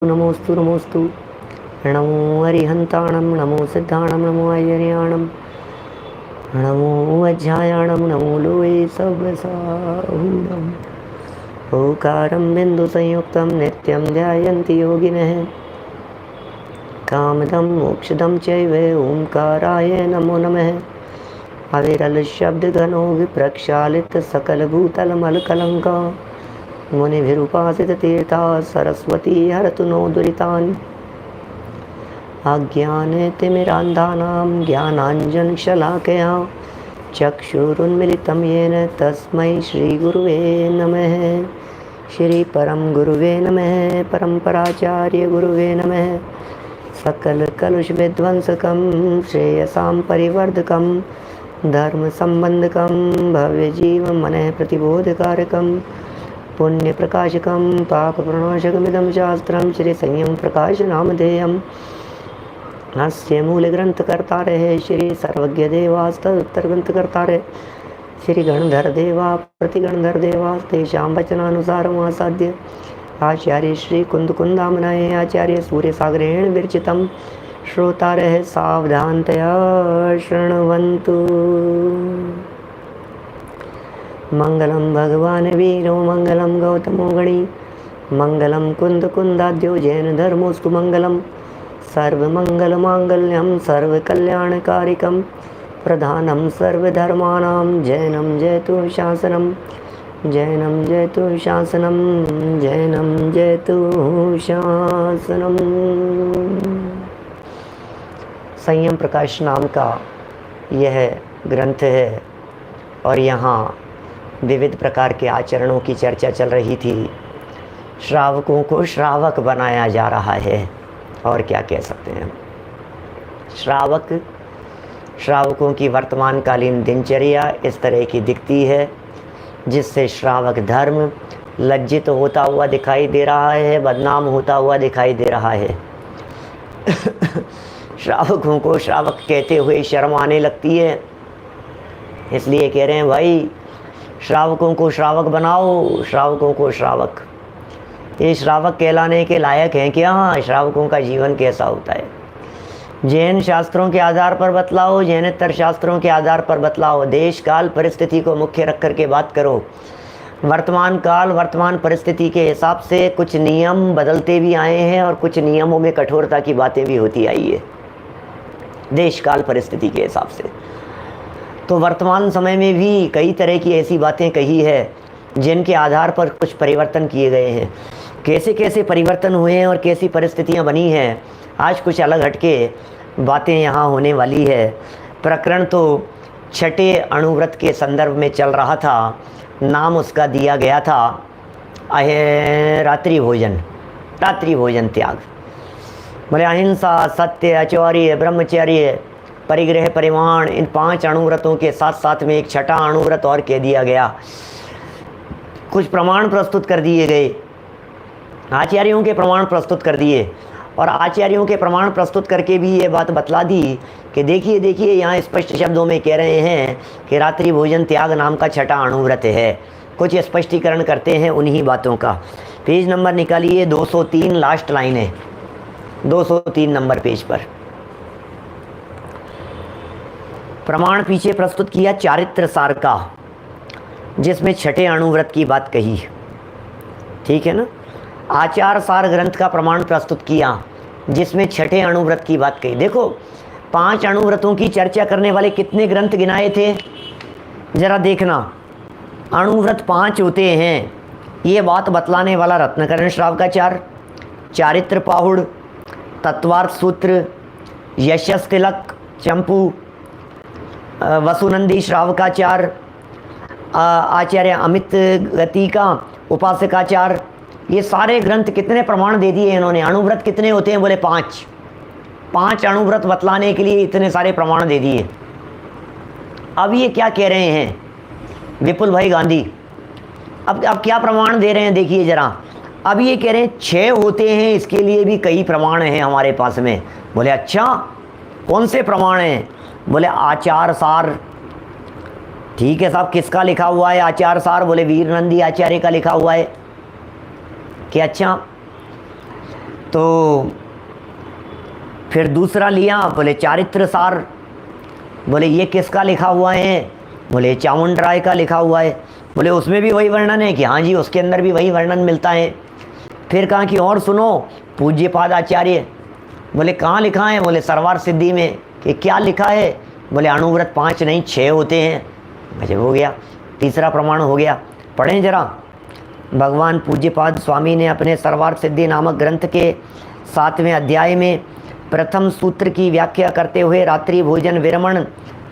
नमोस्तु नमोस्तु। नमो अरिहन्ताणं नमो सिद्धाणं नमो आयर्याणं नमो वज्रायाणं नमो लोये सव्यसाहूणम्। ओंकारं बिन्दुसंयुक्तं नित्यं ध्यायन्ति योगिनः। कामदं मोक्षदं चैव ओंकाराय नमो नमः। अविरलशब्दघनो विप्रक्षालितसकलभूतलमलकलङ्का मुनिभिरुपासिततीर्था सरस्वती हरतु नो दुरितान्। अज्ञानतिमिरान्धानां ज्ञानाञ्जनशलाकया चक्षुरुन्मिलितं येन तस्मै श्रीगुरुवे नमः। श्रीपरं गुरुवे नमः। परम्पराचार्यगुरुवे नमः। सकलकलुषविध्वंसकं श्रेयसां परिवर्धकं धर्मसम्बन्धकं भव्यजीवमनः प्रतिबोधकारकं पुण्यप्रकाशकं पापप्रणाशकमिदं शास्त्रं श्रीसंयमप्रकाशनामधेयम्। अस्य मूलग्रन्थकर्तारः श्री सर्वज्ञदेवास्तदुत्तरग्रन्थकर्तारः श्री गणधरदेवा प्रतिगणधरदेवास्तेषां वचनानुसारमासाद्य आचार्य श्री कुन्दकुन्दामनाय आचार्य सूर्यसागरेण विरचितं श्रोतारः सावधानतया शृण्वन्तु। मंगलम भगवान वीरो मंगलम गौतमो गणी मंगलम कुंदाद्यो जैन धर्मोस्तु मंगलम सर्वमंगलमांगल्यम सर्वकल्याणकारिकं प्रधानं सर्वधर्माणां जैनं जयतु शासनं जैनं जयतु शासनं जैनं जयतु शासनं। संयम प्रकाश नाम का यह ग्रंथ है और यहाँ विविध प्रकार के आचरणों की चर्चा चल रही थी। श्रावकों को श्रावक बनाया जा रहा है और क्या कह सकते हैं। श्रावकों की वर्तमानकालीन दिनचर्या इस तरह की दिखती है जिससे श्रावक धर्म लज्जित होता हुआ दिखाई दे रहा है, बदनाम होता हुआ दिखाई दे रहा है। श्रावकों को श्रावक कहते हुए शर्म आने लगती है, इसलिए कह रहे हैं भाई श्रावकों को श्रावक बनाओ, श्रावकों को श्रावक। ये श्रावक कहलाने के लायक हैं क्या? श्रावकों का जीवन कैसा होता है? जैन शास्त्रों के आधार पर बतलाओ, जैनेतर शास्त्रों के आधार पर बतलाओ। देश काल परिस्थिति को मुख्य रख कर के बात करो। वर्तमान काल वर्तमान परिस्थिति के हिसाब से कुछ नियम बदलते भी आए हैं और कुछ नियमों में कठोरता की बातें भी होती आई है देश काल परिस्थिति के हिसाब से। तो वर्तमान समय में भी कई तरह की ऐसी बातें कही है जिनके आधार पर कुछ परिवर्तन किए गए हैं। कैसे कैसे परिवर्तन हुए हैं और कैसी परिस्थितियां बनी हैं, आज कुछ अलग हटके बातें यहाँ होने वाली है। प्रकरण तो छठे अणुव्रत के संदर्भ में चल रहा था। नाम उसका दिया गया था रात्रि भोजन त्याग। बोले अहिंसा, सत्य, आचौर्य, ब्रह्मचर्य, परिग्रह, परिमाण, इन 5 अणुव्रतों के साथ साथ में एक छठा अणुव्रत और कह दिया गया। कुछ प्रमाण प्रस्तुत कर दिए गए, आचार्यों के प्रमाण प्रस्तुत कर दिए और आचार्यों के प्रमाण प्रस्तुत करके भी ये बात बतला दी कि देखिए यहाँ स्पष्ट शब्दों में कह रहे हैं कि रात्रि भोजन त्याग नाम का छठा अणुव्रत है। कुछ स्पष्टीकरण करते हैं उन्हीं बातों का। पेज नंबर निकालिए 203, लास्ट लाइन है 203 नंबर पेज पर। प्रमाण पीछे प्रस्तुत किया चारित्र सार का, जिसमें छठे अणुव्रत की बात कही, ठीक है ना। आचार सार ग्रंथ का प्रमाण प्रस्तुत किया जिसमें छठे अणुव्रत की बात कही। देखो 5 अणुव्रतों की चर्चा करने वाले कितने ग्रंथ गिनाए थे, जरा देखना। अणुव्रत 5 होते हैं, ये बात बतलाने वाला रत्नकरण श्रावकाचार, चारित्र पाहुड़, तत्वार्थ सूत्र, यशस तिलक, चंपू, वसुनंदी श्रावकाचार, आचार्य अमित गति का उपासकाचार, ये सारे ग्रंथ कितने प्रमाण दे दिए इन्होंने। अणुव्रत कितने होते हैं? बोले 5 अणुव्रत बतलाने के लिए इतने सारे प्रमाण दे दिए। अब ये क्या कह रहे हैं विपुल भाई गांधी, अब क्या प्रमाण दे रहे हैं देखिए जरा। अब ये कह रहे हैं 6 होते हैं, इसके लिए भी कई प्रमाण हैं हमारे पास में। बोले अच्छा, कौन से प्रमाण हैं? बोले आचार सार। ठीक है साहब, किसका लिखा हुआ है आचार सार? बोले वीर नंदी आचार्य का लिखा हुआ है। कि अच्छा तो फिर दूसरा लिया, बोले चारित्र सार। बोले ये किसका लिखा हुआ है? बोले चामुंड राय का लिखा हुआ है। बोले उसमें भी वही वर्णन है कि हाँ जी, उसके अंदर भी वही वर्णन मिलता है। फिर कहा कि और सुनो पूज्यपाद आचार्य। बोले कहाँ लिखा है? बोले सरवार सिद्धि में। कि क्या लिखा है? बोले अणुव्रत 5 नहीं 6 होते हैं। गजब हो गया, तीसरा प्रमाण हो गया। पढ़ें जरा। भगवान पूज्यपाद स्वामी ने अपने सरवार सिद्धि नामक ग्रंथ के 7वें अध्याय में प्रथम सूत्र की व्याख्या करते हुए रात्रि भोजन विरमण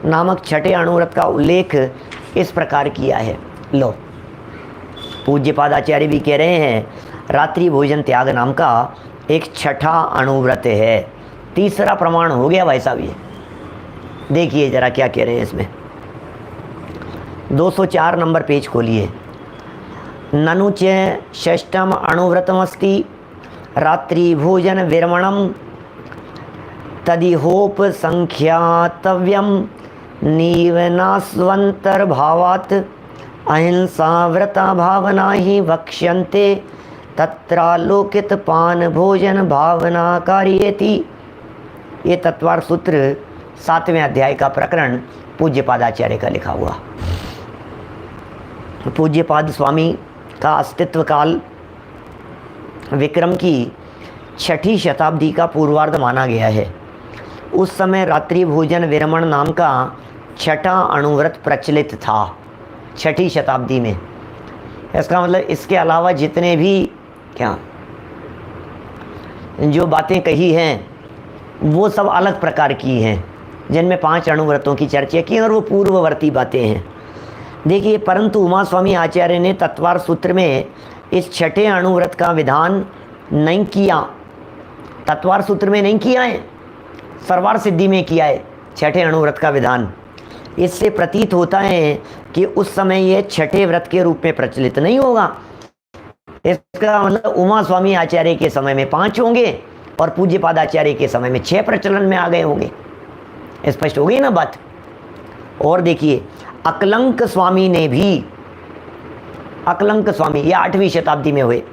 नामक छठे अणुव्रत का उल्लेख इस प्रकार किया है। लो, पूज्यपाद आचार्य भी कह रहे हैं रात्रि भोजन त्याग नाम का एक छठा अणुव्रत है। तीसरा प्रमाण हो गया भाई साहब। ये देखिए जरा क्या कह रहे हैं इसमें। 204 नंबर पेज खोलिए। ननु च षष्ठम अणुव्रतमस्ति रात्रि भोजन विरमणम तदिहोप संख्यातव्यम नीवनास्वंतर्भावात् अहिंसा व्रता भावना ही वक्ष्यन्ते तत्रालोकित पान भोजन भावना कार्येति। ये तत्वार सूत्र 7वें अध्याय का प्रकरण पूज्यपादाचार्य का लिखा हुआ। पूज्यपाद स्वामी का अस्तित्व काल विक्रम की 6ठी शताब्दी का पूर्वार्ध माना गया है। उस समय रात्रि भोजन विरमण नाम का छठा अणुव्रत प्रचलित था 6ठी शताब्दी में। इसका मतलब इसके अलावा जितने भी क्या जो बातें कही हैं वो सब अलग प्रकार की हैं, जिनमें 5 अणुव्रतों की चर्चा की और वो पूर्ववर्ती बातें हैं। देखिए, परंतु उमा स्वामी आचार्य ने तत्वार सूत्र में इस छठे अणुव्रत का विधान नहीं किया। तत्वार सूत्र में नहीं किया है, सरवार सिद्धि में किया है छठे अणुव्रत का विधान। इससे प्रतीत होता है कि उस समय ये छठे व्रत के रूप में प्रचलित नहीं होगा। इसका मतलब उमा स्वामी आचार्य के समय में 5 होंगे और पूज्यपाद आचार्य के समय में 6 प्रचलन में आ गए होंगे। स्पष्ट हो गई ना बात। और देखिए, अकलंक स्वामी ने भी, अकलंक स्वामी ये 8वीं शताब्दी में हुए,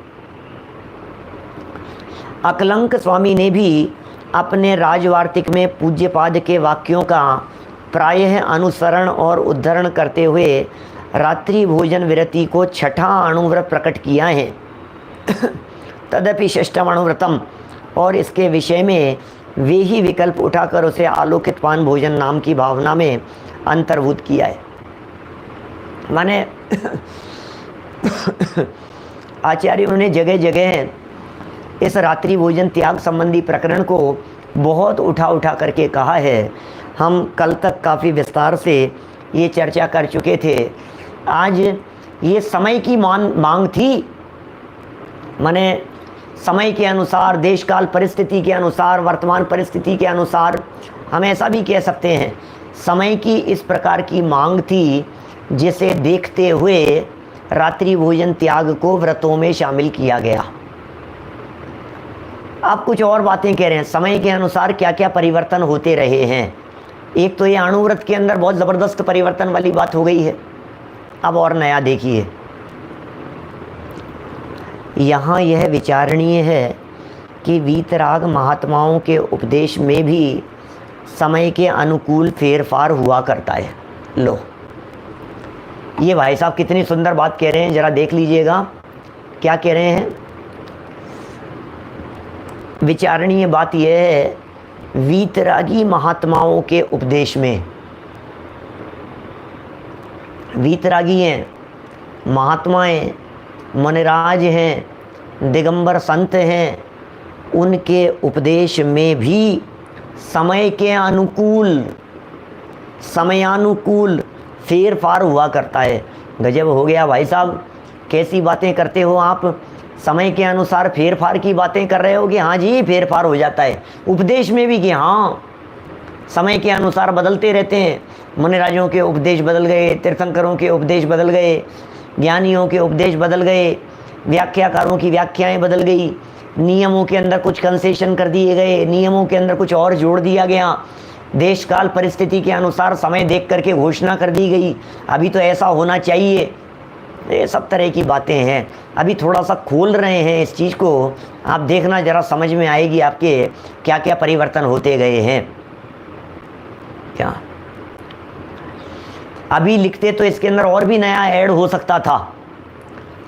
अकलंक स्वामी ने भी अपने राजवार्तिक में पूज्यपाद के वाक्यों का प्रायः अनुसरण और उद्धरण करते हुए रात्रि भोजन विरति को छठा अणुव्रत प्रकट किया है। तदपि षष्ठम अणुव्रतम, और इसके विषय में वे ही विकल्प उठाकर उसे आलोकित पान भोजन नाम की भावना में अंतर्भूत किया है। माने आचार्यों ने जगह जगह इस रात्रि भोजन त्याग संबंधी प्रकरण को बहुत उठा करके कहा है। हम कल तक काफ़ी विस्तार से ये चर्चा कर चुके थे। आज ये समय की मांग थी, माने समय के अनुसार, देश काल परिस्थिति के अनुसार, वर्तमान परिस्थिति के अनुसार, हम ऐसा भी कह सकते हैं समय की इस प्रकार की मांग थी, जिसे देखते हुए रात्रि भोजन त्याग को व्रतों में शामिल किया गया। आप कुछ और बातें कह रहे हैं, समय के अनुसार क्या क्या परिवर्तन होते रहे हैं। एक तो ये अणुव्रत के अंदर बहुत ज़बरदस्त परिवर्तन वाली बात हो गई है। अब और नया देखिए, यहाँ यह विचारणीय है कि वीतराग महात्माओं के उपदेश में भी समय के अनुकूल फेरफार हुआ करता है। लो, ये भाई साहब कितनी सुंदर बात कह रहे हैं, ज़रा देख लीजिएगा क्या कह रहे हैं। विचारणीय बात यह है, वीतरागी महात्माओं के उपदेश में, वीतरागी हैं, महात्माएं, मनराज हैं, दिगंबर संत हैं, उनके उपदेश में भी समय के अनुकूल, समयानुकूल फेरफार हुआ करता है। गजब हो गया भाई साहब, कैसी बातें करते हो आप। समय के अनुसार फेरफार की बातें कर रहे हो कि हाँ जी फेरफार हो जाता है। उपदेश में भी कि हाँ समय के अनुसार बदलते रहते हैं। मुनिराजों के उपदेश बदल गए, तीर्थंकरों के उपदेश बदल गए, ज्ञानियों के उपदेश बदल गए, व्याख्याकारों की व्याख्याएं बदल गई, नियमों के अंदर कुछ कंसेशन कर दिए गए, नियमों के अंदर कुछ और जोड़ दिया गया, देश काल परिस्थिति के अनुसार समय देख करके घोषणा कर दी गई, अभी तो ऐसा होना चाहिए। ये सब तरह की बातें हैं। अभी थोड़ा सा खोल रहे हैं इस चीज़ को, आप देखना ज़रा समझ में आएगी आपके क्या क्या परिवर्तन होते गए हैं। क्या अभी लिखते तो इसके अंदर और भी नया ऐड हो सकता था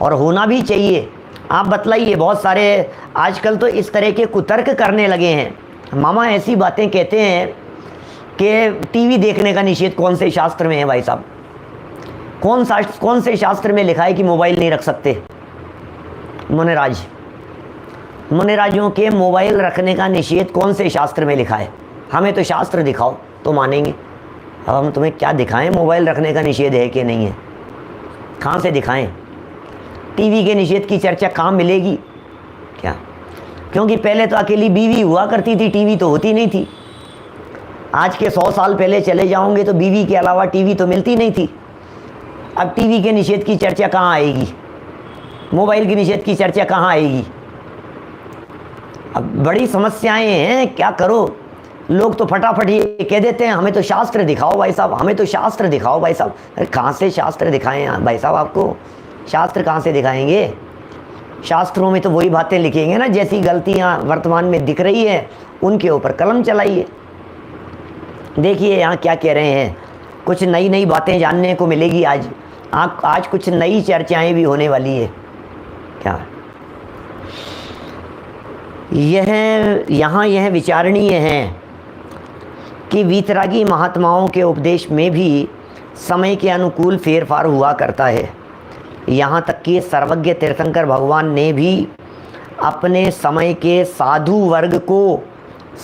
और होना भी चाहिए। आप बतलाइए, बहुत सारे आजकल तो इस तरह के कुतर्क करने लगे हैं। मामा ऐसी बातें कहते हैं कि टीवी देखने का निषेध कौन से शास्त्र में है भाई साहब? कौन से शास्त्र में लिखा है कि मोबाइल नहीं रख सकते? मुनिराजों के मोबाइल रखने का निषेध कौन से शास्त्र में लिखा है? हमें तो शास्त्र दिखाओ तो मानेंगे। अब हम तुम्हें क्या दिखाएं, मोबाइल रखने का निषेध है कि नहीं है? कहाँ से दिखाएं? टीवी के निषेध की चर्चा कहाँ मिलेगी? क्या? क्योंकि पहले तो अकेली बीवी हुआ करती थी, टीवी तो होती नहीं थी। आज के 100 साल पहले चले जाओगे तो बीवी के अलावा टीवी तो मिलती नहीं थी। अब टीवी के निषेध की चर्चा कहाँ आएगी? मोबाइल के निषेध की चर्चा कहाँ आएगी? अब बड़ी समस्याएं हैं, क्या करो? लोग तो फटाफट ये कह देते हैं हमें तो शास्त्र दिखाओ भाई साहब, हमें तो शास्त्र दिखाओ भाई साहब। अरे कहाँ से शास्त्र दिखाएं भाई साहब? आपको शास्त्र कहाँ से दिखाएंगे? शास्त्रों में तो वही बातें लिखेंगे ना, जैसी गलतियाँ वर्तमान में दिख रही है उनके ऊपर कलम चलाइए। देखिए यहाँ क्या कह रहे हैं, कुछ नई नई बातें जानने को मिलेगी आज कुछ नई चर्चाएं भी होने वाली है। क्या यह विचारणीय है कि वीतरागी महात्माओं के उपदेश में भी समय के अनुकूल फेरफार हुआ करता है। यहाँ तक कि सर्वज्ञ तीर्थंकर भगवान ने भी अपने समय के साधु वर्ग को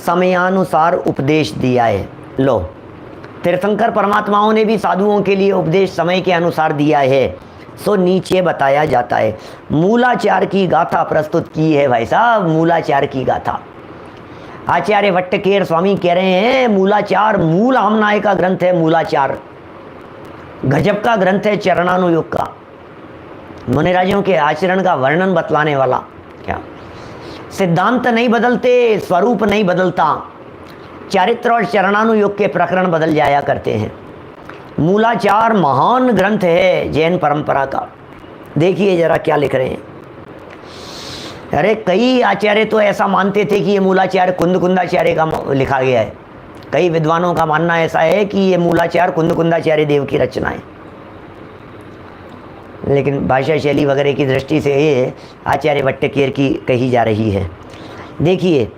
समयानुसार उपदेश दिया है। लो, तीर्थंकर परमात्माओं ने भी साधुओं के लिए उपदेश समय के अनुसार दिया है। सो नीचे बताया जाता है। मूलाचार की गाथा प्रस्तुत की है भाई साहब, मूलाचार की गाथा। आचार्य वट्टकेर स्वामी कह रहे हैं मूलाचार मूल हमनाय का ग्रंथ है। मूलाचार गजब का ग्रंथ है, चरणानुयोग का, मुनिराजों के आचरण का वर्णन बतलाने वाला। क्या सिद्धांत नहीं बदलते, स्वरूप नहीं बदलता, चारित्र और चरणानुयोग के प्रकरण बदल जाया करते हैं। मूलाचार महान ग्रंथ है जैन परंपरा का। देखिए जरा क्या लिख रहे हैं। अरे कई आचार्य तो ऐसा मानते थे कि ये मूलाचार कुंदकुंदाचार्य का लिखा गया है। कई विद्वानों का मानना ऐसा है कि ये मूलाचार कुंदकुंदाचार्य देव की रचना है, लेकिन भाषा शैली वगैरह की दृष्टि से ये आचार्य वट्टकेर की कही जा रही है। देखिए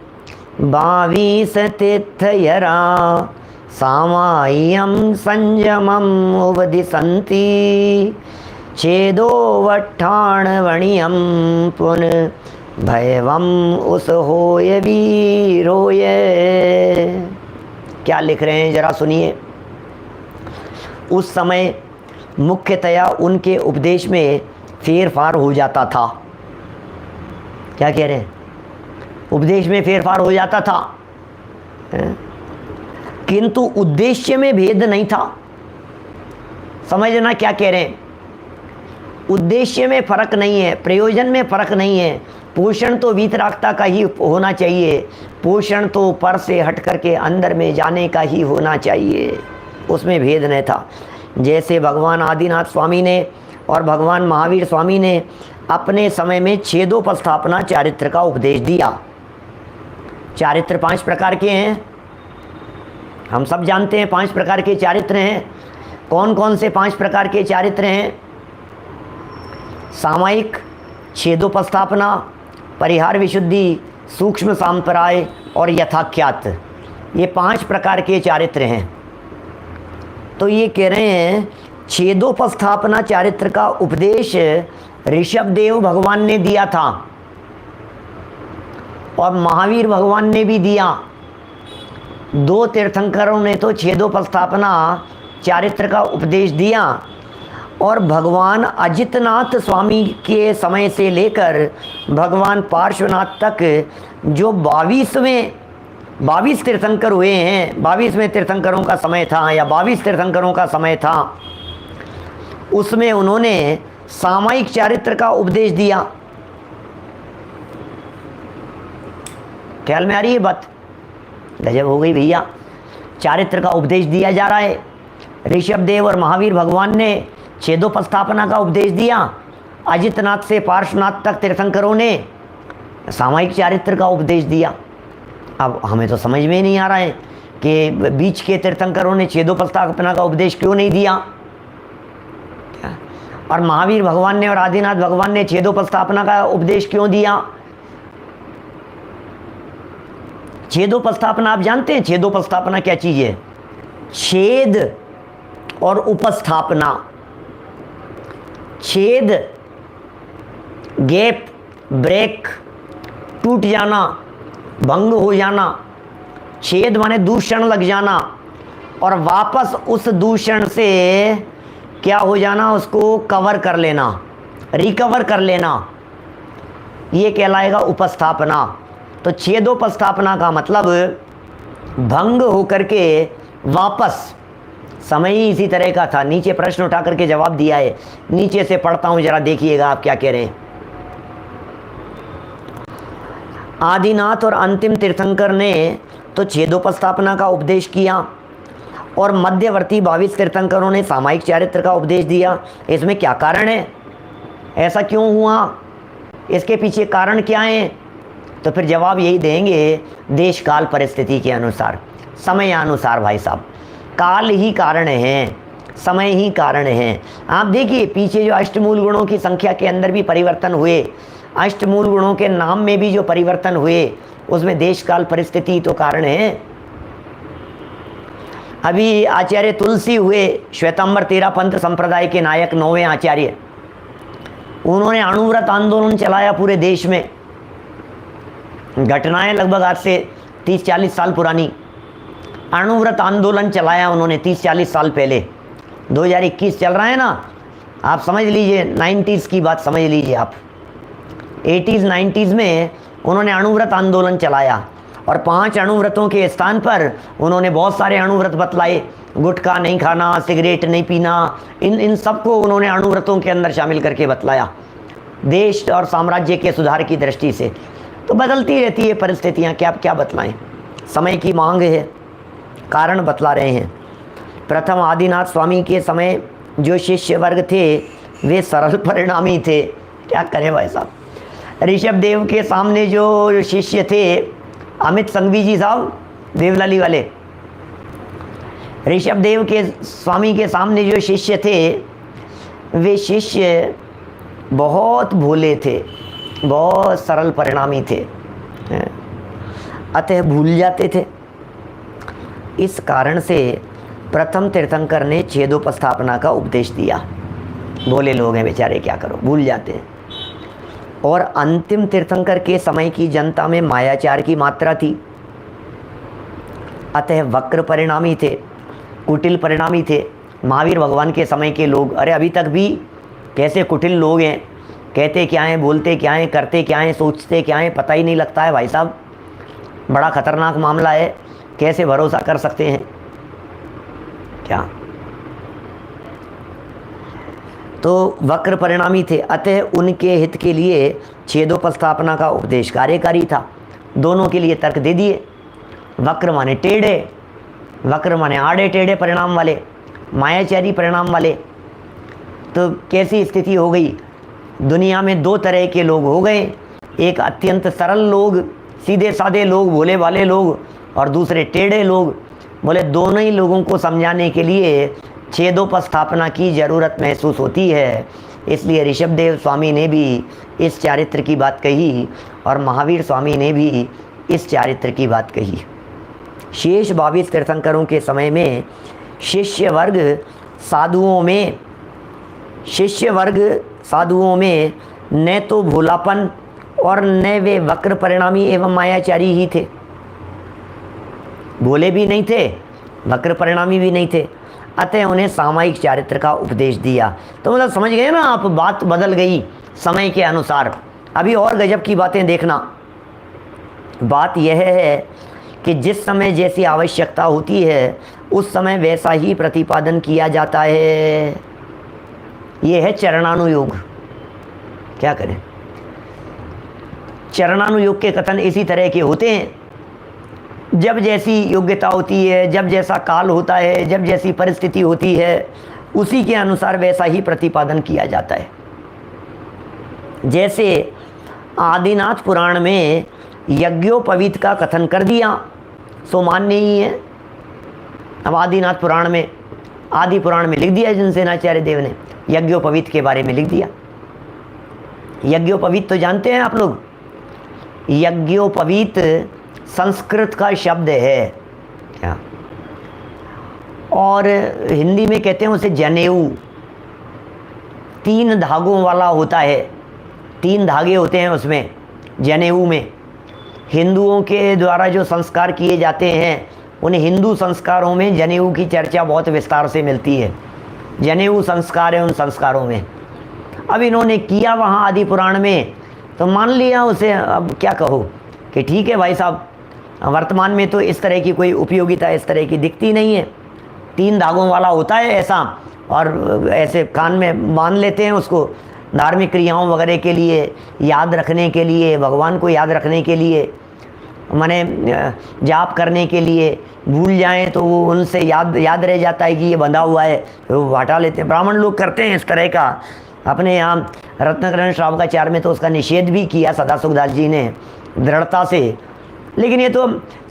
22 तीर्थयरा सामाय्यम संयमम उपदिशन्ति छेदो वट्ठाणवणियम पुन भयवम उस होय वीरोय। क्या लिख रहे हैं जरा सुनिए। उस समय मुख्यतया उनके उपदेश में फेरफार हो जाता था। क्या कह रहे हैं? उपदेश में फेरफार हो जाता था, किंतु उद्देश्य में भेद नहीं था। समझना क्या कह रहे हैं। उद्देश्य में फर्क नहीं है, प्रयोजन में फर्क नहीं है। पोषण तो वीतरागता का ही होना चाहिए, पोषण तो पर से हट करके अंदर में जाने का ही होना चाहिए, उसमें भेद नहीं था। जैसे भगवान आदिनाथ स्वामी ने और भगवान महावीर स्वामी ने अपने समय में छेदोपस्थापना चारित्र का उपदेश दिया। चारित्र 5 प्रकार के हैं, हम सब जानते हैं 5 प्रकार के चारित्र हैं। कौन कौन से 5 प्रकार के चारित्र हैं? सामायिक, छेदोपस्थापना, परिहार विशुद्धि, सूक्ष्म सांप्राय और यथाख्यात। ये 5 प्रकार के चारित्र हैं। तो ये कह रहे हैं छेदोपस्थापना चारित्र का उपदेश ऋषभदेव भगवान ने दिया था और महावीर भगवान ने भी दिया। 2 तीर्थंकरों ने तो छेदोपस्थापना चारित्र का उपदेश दिया और भगवान अजितनाथ स्वामी के समय से लेकर भगवान पार्श्वनाथ तक जो 22 तीर्थंकर हुए हैं, 22वें तीर्थंकरों का समय था या 22 तीर्थंकरों का समय था, उसमें उन्होंने सामायिक चारित्र का उपदेश दिया। ख्याल में आ रही है बात? गजब हो गई भैया। चारित्र का उपदेश दिया जा रहा है। ऋषभदेव और महावीर भगवान ने छेदोपस्थापना का उपदेश दिया। अजितनाथ से पार्श्वनाथ तक तीर्थंकरों ने सामायिक चारित्र का उपदेश दिया। अब हमें तो समझ में ही नहीं आ रहा है कि बीच के तीर्थंकरों ने छेदोपस्थापना का उपदेश क्यों नहीं दिया, और महावीर भगवान ने और आदिनाथ भगवान ने छेदोपस्थापना का उपदेश क्यों दिया। छेदोपस्थापना आप जानते हैं छेदोपस्थापना क्या चीज है? छेद और उपस्थापना। छेद गैप, ब्रेक, टूट जाना, भंग हो जाना। छेद माने दूषण लग जाना, और वापस उस दूषण से क्या हो जाना, उसको कवर कर लेना, रिकवर कर लेना, ये कहलाएगा उपस्थापना। तो छेदोपस्थापना का मतलब भंग होकर के वापस। समय ही इसी तरह का था। नीचे प्रश्न उठा करके जवाब दिया है, नीचे से पढ़ता हूं, जरा देखिएगा आप क्या कह रहे हैं। आदिनाथ और अंतिम तीर्थंकर ने तो छेदोपस्थापना का उपदेश किया, और मध्यवर्ती 22 तीर्थंकरों ने सामायिक चारित्र का उपदेश दिया। इसमें क्या कारण है? ऐसा क्यों हुआ? इसके पीछे कारण क्या है? तो फिर जवाब यही देंगे, देश काल परिस्थिति के अनुसार, समयानुसार। भाई साहब, काल ही कारण है, समय ही कारण है। आप देखिए पीछे जो अष्टमूल गुणों की संख्या के अंदर भी परिवर्तन हुए, अष्टमूल गुणों के नाम में भी जो परिवर्तन हुए, उसमें देश काल परिस्थिति तो कारण है। अभी आचार्य तुलसी हुए, श्वेतांबर तेरा पंथ संप्रदाय के नायक 9वें आचार्य। उन्होंने अणुव्रत आंदोलन चलाया पूरे देश में। घटनाएं लगभग आज से 30-40 साल पुरानी। अणुव्रत आंदोलन चलाया उन्होंने 30-40 साल पहले। 2021 चल रहा है ना, आप समझ लीजिए 90s की बात समझ लीजिए आप। 80s 90s में उन्होंने अणुव्रत आंदोलन चलाया, और 5 अणुव्रतों के स्थान पर उन्होंने बहुत सारे अणुव्रत बतलाए। गुटखा नहीं खाना, सिगरेट नहीं पीना, इन सबको उन्होंने अणुव्रतों के अंदर शामिल करके बतलाया, देश और साम्राज्य के सुधार की दृष्टि से। तो बदलती रहती है परिस्थितियाँ, क्या बतलाएं, समय की मांग है, कारण बतला रहे हैं। प्रथम आदिनाथ स्वामी के समय जो शिष्य वर्ग थे वे सरल परिणामी थे। क्या करें भाई साहब। ऋषभ देव के सामने जो शिष्य थे, अमित संघवी जी साहब देवलाली वाले, ऋषभ देव के स्वामी के सामने जो शिष्य थे, वे शिष्य बहुत भोले थे, बहुत सरल परिणामी थे, अतः भूल जाते थे। इस कारण से प्रथम तीर्थंकर ने छेदोपस्थापना का उपदेश दिया। भोले लोग हैं बेचारे, क्या करो, भूल जाते हैं। और अंतिम तीर्थंकर के समय की जनता में मायाचार की मात्रा थी, अतः वक्र परिणामी थे, कुटिल परिणामी थे। महावीर भगवान के समय के लोग, अरे अभी तक भी कैसे कुटिल लोग हैं, कहते क्या हैं, बोलते क्या हैं, करते क्या हैं, सोचते क्या हैं, पता ही नहीं लगता है भाई साहब। बड़ा खतरनाक मामला है, कैसे भरोसा कर सकते हैं क्या। तो वक्र परिणामी थे, अतः उनके हित के लिए छेदोपस्थापना का उपदेश कार्यकारी था। दोनों के लिए तर्क दे दिए। वक्र माने टेढ़े, वक्र माने आड़े टेढ़े परिणाम वाले, मायाचारी परिणाम वाले। तो कैसी स्थिति हो गई, दुनिया में 2 तरह के लोग हो गए, एक अत्यंत सरल लोग, सीधे साधे लोग, भोले वाले लोग, और दूसरे टेढ़े लोग। बोले दोनों ही लोगों को समझाने के लिए छेदोपस्थापना की ज़रूरत महसूस होती है। इसलिए ऋषभदेव स्वामी ने भी इस चारित्र की बात कही, और महावीर स्वामी ने भी इस चारित्र की बात कही। शेष 22 तीर्थंकरों के समय में शिष्य वर्ग साधुओं में न तो भोलापन और न वे वक्र परिणामी एवं मायाचारी ही थे। भोले भी नहीं थे, वक्र परिणामी भी नहीं थे, अतः उन्हें सामायिक चारित्र का उपदेश दिया। तो मतलब समझ गए ना आप, बात बदल गई समय के अनुसार। अभी और गजब की बातें देखना। बात यह है कि जिस समय जैसी आवश्यकता होती है उस समय वैसा ही प्रतिपादन किया जाता है। ये है चरणानुयोग। क्या करें, चरणानुयोग के कथन इसी तरह के होते हैं। जब जैसी योग्यता होती है, जब जैसा काल होता है, जब जैसी परिस्थिति होती है, उसी के अनुसार वैसा ही प्रतिपादन किया जाता है। जैसे आदिनाथ पुराण में यज्ञोपवीत का कथन कर दिया, सो मान्य ही है। अब आदिनाथ पुराण में, आदि पुराण में लिख दिया जिनसेनाचार्य देव ने, यज्ञोपवीत के बारे में लिख दिया। यज्ञोपवीत तो जानते हैं आप लोग, यज्ञोपवीत संस्कृत का शब्द है क्या, और हिंदी में कहते हैं उसे जनेऊ। 3 धागों वाला होता है, 3 धागे होते हैं उसमें, जनेऊ में। हिंदुओं के द्वारा जो संस्कार किए जाते हैं, उन हिंदू संस्कारों में जनेऊ की चर्चा बहुत विस्तार से मिलती है। जनेऊ संस्कार है उन संस्कारों में। अब इन्होंने किया वहाँ आदि पुराण में, तो मान लिया उसे। अब क्या कहो कि ठीक है भाई साहब, वर्तमान में तो इस तरह की कोई उपयोगिता इस तरह की दिखती नहीं है। 3 धागों वाला होता है ऐसा, और ऐसे कान में बांध लेते हैं उसको, धार्मिक क्रियाओं वगैरह के लिए, याद रखने के लिए, भगवान को याद रखने के लिए, माने जाप करने के लिए। भूल जाएं तो वो उनसे याद रह जाता है कि ये बंधा हुआ है, तो वो हटा लेते हैं। ब्राह्मण लोग करते हैं इस तरह का। अपने यहाँ रत्नकरण श्रावकाचार्य में तो उसका निषेध भी किया सदा सुखदास जी ने दृढ़ता से। लेकिन ये तो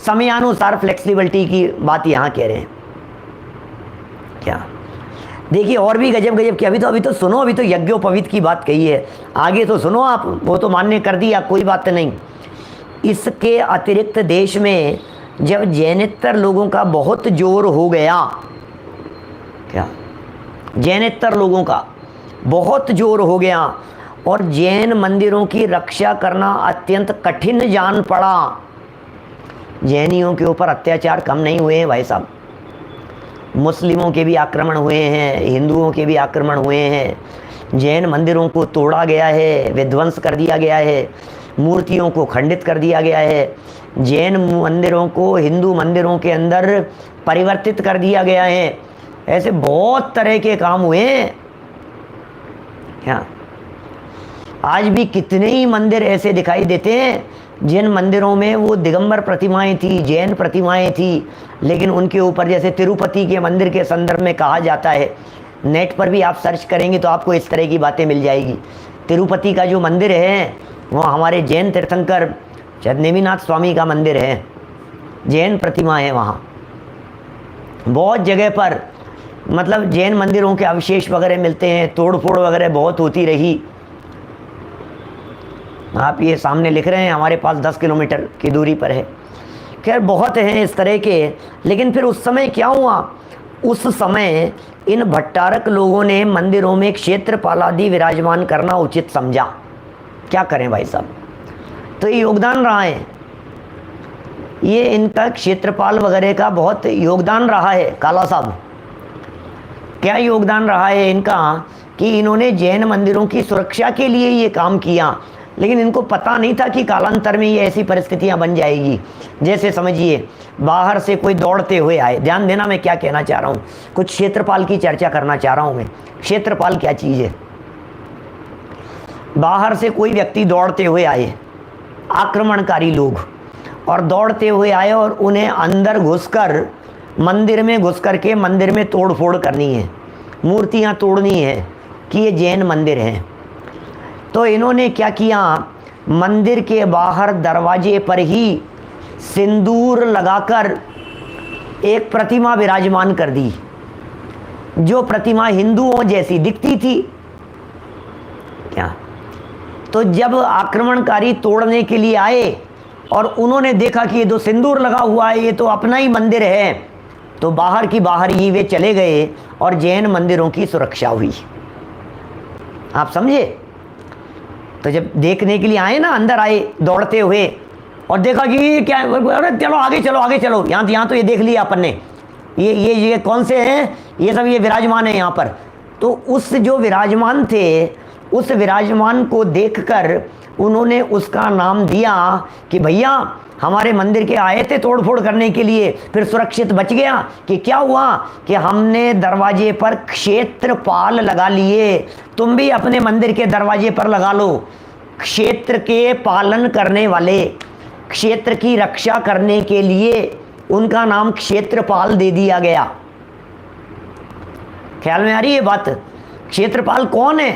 समयानुसार फ्लेक्सिबिलिटी की बात यहाँ कह रहे हैं। क्या देखिए, और भी गजब गजब की। अभी तो सुनो, अभी तो यज्ञोपवीत की बात कही है, आगे तो सुनो आप। वो तो मान्य कर दिया, कोई बात नहीं। इसके अतिरिक्त देश में जब जैनेतर लोगों का बहुत जोर हो गया, क्या जैनेतर लोगों का बहुत जोर हो गया और जैन मंदिरों की रक्षा करना अत्यंत कठिन जान पड़ा। जैनियों के ऊपर अत्याचार कम नहीं हुए हैं भाई साहब, मुस्लिमों के भी आक्रमण हुए हैं, हिंदुओं के भी आक्रमण हुए हैं। जैन मंदिरों को तोड़ा गया है, विध्वंस कर दिया गया है, मूर्तियों को खंडित कर दिया गया है, जैन मंदिरों को हिंदू मंदिरों के अंदर परिवर्तित कर दिया गया है। ऐसे बहुत तरह के काम हुए हैं। क्या आज भी कितने ही मंदिर ऐसे दिखाई देते हैं जिन मंदिरों में वो दिगंबर प्रतिमाएं थी, जैन प्रतिमाएं थी, लेकिन उनके ऊपर, जैसे तिरुपति के मंदिर के संदर्भ में कहा जाता है, नेट पर भी आप सर्च करेंगे तो आपको इस तरह की बातें मिल जाएगी। तिरुपति का जो मंदिर है वो हमारे जैन तीर्थंकर नेमिनाथ स्वामी का मंदिर है, जैन प्रतिमा है वहाँ। बहुत जगह पर मतलब जैन मंदिरों के अवशेष वगैरह मिलते हैं, तोड़ फोड़ वगैरह बहुत होती रही। आप ये सामने लिख रहे हैं, हमारे पास 10 किलोमीटर की दूरी पर है। खैर बहुत हैं इस तरह के। लेकिन फिर उस समय क्या हुआ, उस समय इन भट्टारक लोगों ने मंदिरों में क्षेत्रपाल आदि विराजमान करना उचित समझा। क्या करें भाई साहब, तो ये योगदान रहा है, ये इनका क्षेत्रपाल वगैरह का बहुत योगदान रहा है। काला साहब, क्या योगदान रहा है इनका कि इन्होंने जैन मंदिरों की सुरक्षा के लिए ये काम किया। लेकिन इनको पता नहीं था कि कालांतर में ये ऐसी परिस्थितियां बन जाएगी। जैसे समझिए, बाहर से कोई दौड़ते हुए आए, ध्यान देना मैं क्या कहना चाह रहा हूँ, कुछ क्षेत्रपाल की चर्चा करना चाह रहा हूँ मैं। क्षेत्रपाल क्या चीज़ है? बाहर से कोई व्यक्ति दौड़ते हुए आए, आक्रमणकारी लोग, और दौड़ते हुए आए और उन्हें अंदर घुसकर, मंदिर में घुस कर के मंदिर में तोड़ फोड़ करनी है, मूर्तियाँ तोड़नी है कि ये जैन मंदिर है। तो इन्होंने क्या किया, मंदिर के बाहर दरवाजे पर ही सिंदूर लगाकर एक प्रतिमा विराजमान कर दी, जो प्रतिमा हिंदुओं जैसी दिखती थी। क्या तो जब आक्रमणकारी तोड़ने के लिए आए और उन्होंने देखा कि ये तो सिंदूर लगा हुआ है, ये तो अपना ही मंदिर है, तो बाहर की बाहर ही वे चले गए और जैन मंदिरों की सुरक्षा हुई। आप समझे? तो जब देखने के लिए आए ना, अंदर आए दौड़ते हुए और देखा कि ये क्या है, अरे चलो आगे चलो आगे चलो, यहाँ तो ये देख लिया अपन ने, ये कौन से हैं, ये सब ये विराजमान है यहाँ पर। तो उस जो विराजमान थे, उस विराजमान को देखकर उन्होंने उसका नाम दिया कि भैया हमारे मंदिर के आए थे तोड़ फोड़ करने के लिए, फिर सुरक्षित बच गया। कि क्या हुआ कि हमने दरवाजे पर क्षेत्रपाल लगा लिए, तुम भी अपने मंदिर के दरवाजे पर लगा लो। क्षेत्र के पालन करने वाले, क्षेत्र की रक्षा करने के लिए उनका नाम क्षेत्रपाल दे दिया गया। ख्याल में आ रही है बात? क्षेत्रपाल कौन है?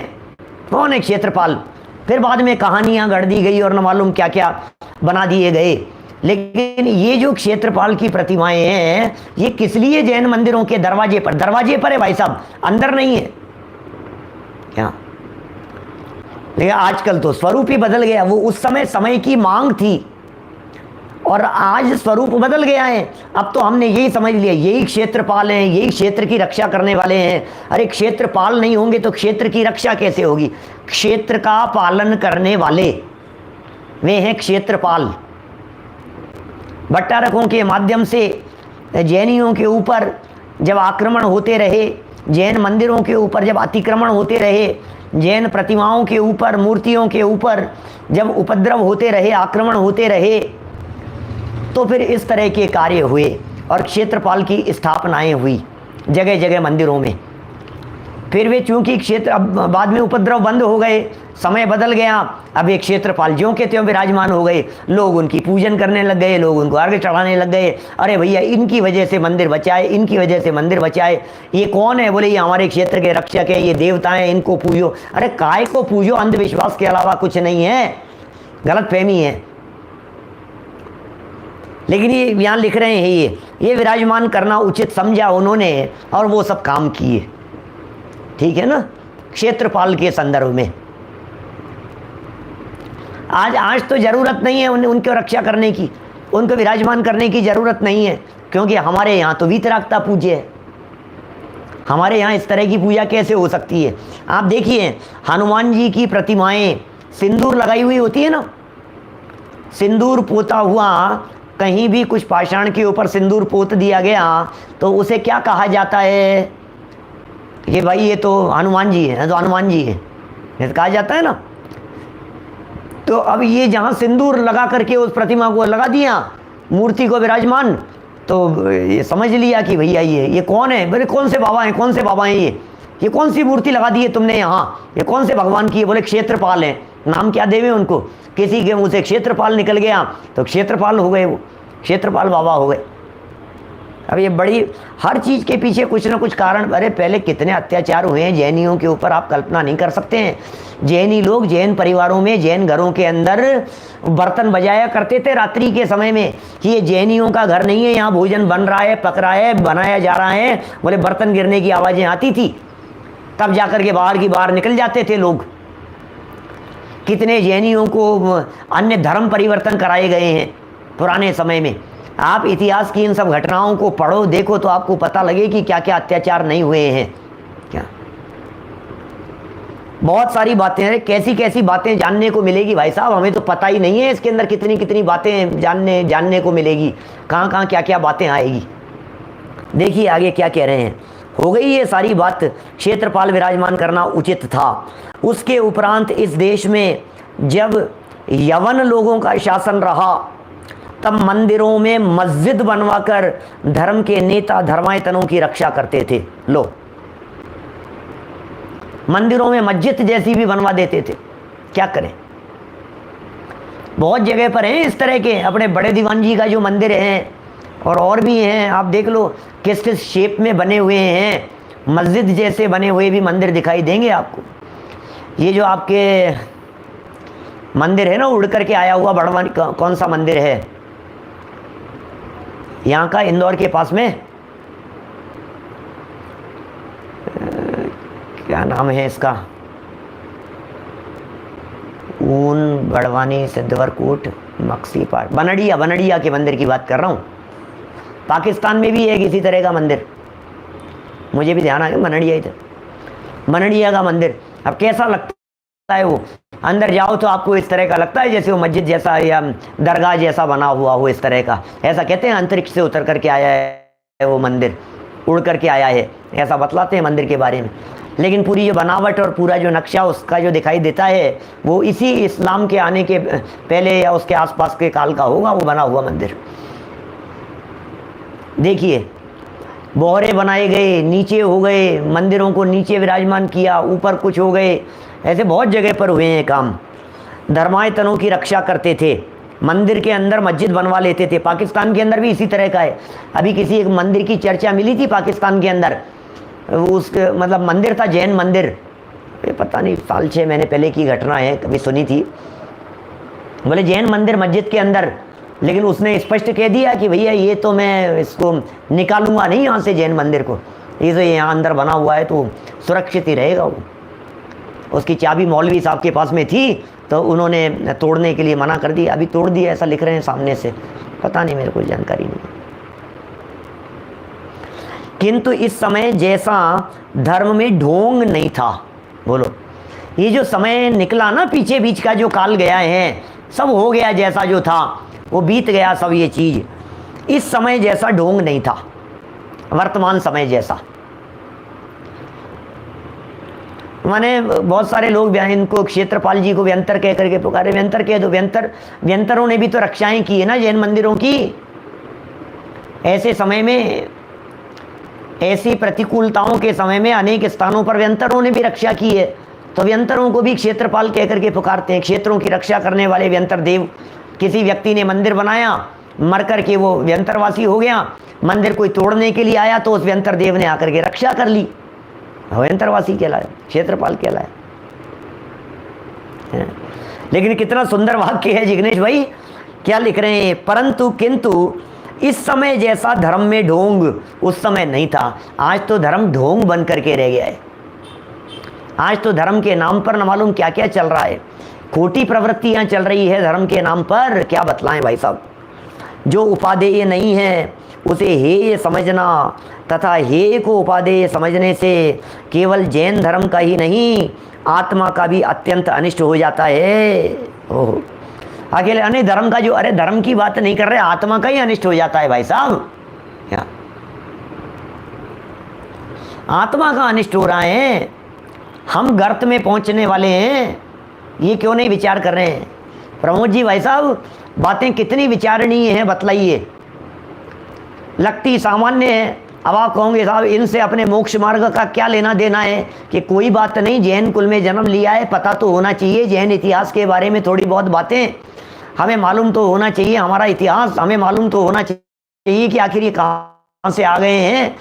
कौन है क्षेत्रपाल? फिर बाद में कहानियां गढ़ दी गई और न मालूम क्या क्या बना दिए गए। लेकिन ये जो क्षेत्रपाल की प्रतिमाएं हैं, ये किस लिए जैन मंदिरों के दरवाजे पर है भाई साहब, अंदर नहीं है क्या? लेकिन आजकल तो स्वरूप ही बदल गया। वो उस समय की मांग थी और आज स्वरूप बदल गया है। अब तो हमने यही समझ लिया, यही क्षेत्रपाल हैं, यही क्षेत्र की रक्षा करने वाले हैं। अरे क्षेत्रपाल नहीं होंगे तो क्षेत्र की रक्षा कैसे होगी? क्षेत्र का पालन करने वाले वे हैं क्षेत्रपाल। भट्टारकों के माध्यम से जैनियों के ऊपर जब आक्रमण होते रहे, जैन मंदिरों के ऊपर जब अतिक्रमण होते रहे, जैन प्रतिमाओं के ऊपर, मूर्तियों के ऊपर जब उपद्रव होते रहे, आक्रमण होते रहे, तो फिर इस तरह के कार्य हुए और क्षेत्रपाल की स्थापनाएं हुई जगह जगह मंदिरों में। फिर वे चूंकि क्षेत्र, अब बाद में उपद्रव बंद हो गए, समय बदल गया, अब एक क्षेत्रपाल ज्यों के त्यों विराजमान हो गए। लोग उनकी पूजन करने लग गए, लोग उनको आगे चढ़ाने लग गए। अरे भैया इनकी वजह से मंदिर बचाए, इनकी वजह से मंदिर बचाए। ये कौन है? बोले ये हमारे क्षेत्र के रक्षक है, ये देवता हैं, इनको पूजो। अरे काय को पूजो? अंधविश्वास के अलावा कुछ नहीं है, गलत फहमी है। लेकिन ये यहाँ लिख रहे हैं ये विराजमान करना उचित समझा उन्होंने और वो सब काम किए। ठीक है ना? क्षेत्रपाल के संदर्भ में आज तो जरूरत नहीं है उनको रक्षा करने की, उनको विराजमान करने की जरूरत नहीं है, क्योंकि हमारे यहाँ तो वीतरागता पूज्य है। हमारे यहाँ इस तरह की पूजा कैसे हो सकती है? आप देखिए हनुमान जी की प्रतिमाएं सिंदूर लगाई हुई होती है ना, सिंदूर पोता हुआ, कहीं भी कुछ पाषाण के ऊपर सिंदूर पोत दिया गया तो उसे क्या कहा जाता है कि भाई ये तो हनुमान जी है, तो हनुमान जी है, ऐसा कहा जाता है ना। तो अब ये जहाँ सिंदूर लगा करके उस प्रतिमा को लगा दिया, मूर्ति को विराजमान, तो ये समझ लिया कि भैया ये कौन है? बोले कौन से बाबा हैं, कौन से बाबा हैं ये कौन सी मूर्ति लगा दी है तुमने यहाँ, ये कौन से भगवान की है? बोले क्षेत्रपाल हैं। नाम क्या देवे उनको? किसी के मुँह से क्षेत्रपाल निकल गया तो क्षेत्रपाल हो गए, वो क्षेत्रपाल बाबा हो गए। अब ये बड़ी, हर चीज़ के पीछे कुछ ना कुछ कारण। अरे पहले कितने अत्याचार हुए हैं जैनियों के ऊपर, आप कल्पना नहीं कर सकते हैं। जैनी लोग जैन परिवारों में, जैन घरों के अंदर बर्तन बजाया करते थे रात्रि के समय में कि ये जैनियों का घर नहीं है, यहाँ भोजन बन रहा है, पक रहा है, बनाया जा रहा है। बोले बर्तन गिरने की आवाज़ें आती थी, तब जाकर के बाहर निकल जाते थे लोग। कितने जैनियों को अन्य धर्म परिवर्तन कराए गए हैं पुराने समय में। आप इतिहास की इन सब घटनाओं को पढ़ो, देखो, तो आपको पता लगे कि क्या क्या अत्याचार नहीं हुए हैं। क्या बहुत सारी बातें हैं, कैसी कैसी बातें जानने को मिलेगी भाई साहब, हमें तो पता ही नहीं है इसके अंदर कितनी कितनी बातें जानने को मिलेगी, कहाँ कहाँ क्या क्या बातें आएगी। देखिए आगे क्या कह रहे हैं। हो गई ये सारी बात, क्षेत्रपाल विराजमान करना उचित था। उसके उपरांत इस देश में जब यवन लोगों का शासन रहा, तब मंदिरों में मस्जिद बनवाकर धर्म के नेता धर्मायतनों की रक्षा करते थे। लो, मंदिरों में मस्जिद जैसी भी बनवा देते थे। क्या करें, बहुत जगह पर हैं इस तरह के। अपने बड़े दीवान जी का जो मंदिर है और भी हैं, आप देख लो किस किस शेप में बने हुए हैं, मस्जिद जैसे बने हुए भी मंदिर दिखाई देंगे आपको। ये जो आपके मंदिर है ना, उड़ करके आया हुआ बड़वानी, कौन सा मंदिर है यहाँ का, इंदौर के पास में, क्या नाम है इसका, ऊन, बड़वानी, सिद्धवरकूट, मक्सी पार, बनड़िया के मंदिर की बात कर रहा हूँ। पाकिस्तान में भी है किसी तरह का मंदिर, मुझे भी ध्यान आ गया, बनड़िया का मंदिर। अब कैसा लगता है वो? अंदर जाओ तो आपको इस तरह का लगता है जैसे वो मस्जिद जैसा या दरगाह जैसा बना हुआ हो, इस तरह का। ऐसा कहते हैं अंतरिक्ष से उतर करके आया है वो मंदिर, उड़ करके आया है, ऐसा बतलाते हैं मंदिर के बारे में। लेकिन पूरी जो बनावट और पूरा जो नक्शा उसका जो दिखाई देता है, वो इसी इस्लाम के आने के पहले या उसके आसपास के काल का होगा वो बना हुआ मंदिर। देखिए बोहरे बनाए गए, नीचे हो गए, मंदिरों को नीचे विराजमान किया, ऊपर कुछ हो गए, ऐसे बहुत जगह पर हुए हैं काम। धर्मायतनों की रक्षा करते थे, मंदिर के अंदर मस्जिद बनवा लेते थे। पाकिस्तान के अंदर भी इसी तरह का है। अभी किसी एक मंदिर की चर्चा मिली थी पाकिस्तान के अंदर, उसके मतलब मंदिर था, जैन मंदिर, ये पता नहीं साल 6 महीने पहले की घटना है, कभी सुनी थी। बोले जैन मंदिर मस्जिद के अंदर, लेकिन उसने स्पष्ट कह दिया कि भैया ये तो मैं इसको निकालूंगा नहीं यहाँ से, जैन मंदिर को, ये तो यहाँ अंदर बना हुआ है तो सुरक्षित ही रहेगा वो। उसकी चाबी मौलवी साहब के पास में थी तो उन्होंने तोड़ने के लिए मना कर दिया, अभी तोड़ दिया ऐसा लिख रहे हैं सामने से, पता नहीं, मेरे को जानकारी नहीं। किंतु इस समय जैसा धर्म में ढोंग नहीं था, बोलो ये जो समय निकला ना, पीछे बीच का जो काल गया है, सब हो गया, जैसा जो था वो बीत गया सब ये चीज। इस समय जैसा ढोंग नहीं था, वर्तमान समय जैसा। माने बहुत सारे लोग इनको क्षेत्रपाल जी को व्यंतर कह करके पुकारे, व्यंतर कह दो, व्यंतरों ने भी तो रक्षाएं की है ना जैन मंदिरों की। ऐसे समय में, ऐसी प्रतिकूलताओं के समय में अनेक स्थानों पर व्यंतरों ने भी रक्षा की है, तो व्यंतरों को भी क्षेत्रपाल कह करके पुकारते हैं। क्षेत्रों की रक्षा करने वाले व्यंतर देव। किसी व्यक्ति ने मंदिर बनाया, मर करके वो व्यंतरवासी हो गया, मंदिर कोई तोड़ने के लिए आया तो उस व्यंतर देव ने आकर के रक्षा कर ली, व्यंतरवासी कहलाया, क्षेत्रपाल कहलाया। लेकिन कितना सुंदर वाक्य है जिग्नेश भाई, क्या लिख रहे हैं, परंतु किंतु इस समय जैसा धर्म में ढोंग उस समय नहीं था। आज तो धर्म ढोंग बन करके रह गया है। आज तो धर्म के नाम पर न मालूम क्या क्या चल रहा है, खोटी प्रवृत्तियां चल रही है धर्म के नाम पर, क्या बतलाएं भाई साहब। जो उपादेय नहीं है उसे हेय समझना तथा हेय को उपादेय समझने से केवल जैन धर्म का ही नहीं, आत्मा का भी अत्यंत अनिष्ट हो जाता है। ओह, अकेले अन्य धर्म का जो, अरे धर्म की बात नहीं कर रहे, आत्मा का ही अनिष्ट हो जाता है भाई साहब। क्या आत्मा का अनिष्ट हो रहा है, हम गर्त में पहुंचने वाले हैं, ये क्यों नहीं विचार कर रहे हैं। प्रमोद जी भाई साहब, बातें कितनी विचारणीय हैं बतलाइए। लगती सामान्य है, अब आप कहोगे साहब इनसे अपने मोक्ष मार्ग का क्या लेना देना है, कि कोई बात नहीं, जैन कुल में जन्म लिया है, पता तो होना चाहिए जैन इतिहास के बारे में, थोड़ी बहुत बातें हमें मालूम तो होना चाहिए, हमारा इतिहास हमें मालूम तो होना चाहिए कि आखिर ये कहाँ से आ गए हैं,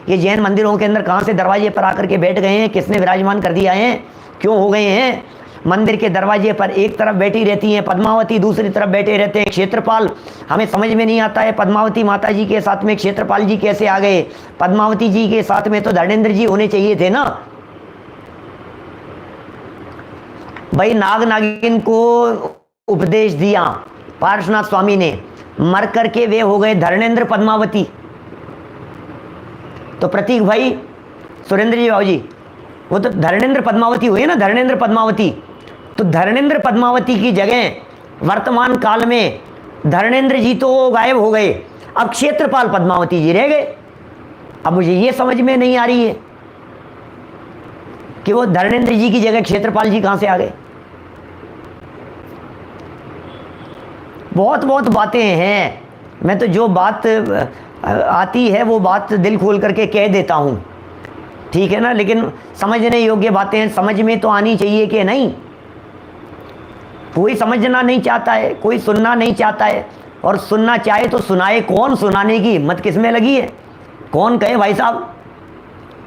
ये जैन मंदिरों के अंदर कहाँ से दरवाजे पर आकर के बैठ गए हैं, किसने विराजमान कर दिया है, क्यों हो गए हैं। मंदिर के दरवाजे पर एक तरफ बैठी रहती हैं पद्मावती, दूसरी तरफ बैठे रहते हैं क्षेत्रपाल। हमें समझ में नहीं आता है पद्मावती माता जी के साथ में क्षेत्रपाल जी कैसे आ गए। पद्मावती जी के साथ में तो धर्मेंद्र जी होने चाहिए थे ना भाई। नाग नागिन को उपदेश दिया पार्श्वनाथ स्वामी ने, मर करके वे हो गए धर्मेंद्र पद्मावती। तो प्रतीक भाई, सुरेंद्र जी बाबू जी, वो तो धर्मेंद्र पद्मावती हुए ना, धर्मेंद्र पद्मावती। तो धर्मेंद्र पद्मावती की जगह वर्तमान काल में धर्मेंद्र जी तो गायब हो गए, अब क्षेत्रपाल पद्मावती जी रह गए। अब मुझे ये समझ में नहीं आ रही है कि वो धर्मेंद्र जी की जगह क्षेत्रपाल जी कहां से आ गए। बहुत बहुत बातें हैं, मैं तो जो बात आती है वो बात दिल खोल करके कह देता हूं, ठीक है ना। लेकिन समझने योग्य बातें समझ में तो आनी चाहिए कि नहीं। कोई समझना नहीं चाहता है, कोई सुनना नहीं चाहता है, और सुनना चाहे तो सुनाए कौन, सुनाने की हिम्मत किस में लगी है, कौन कहे भाई साहब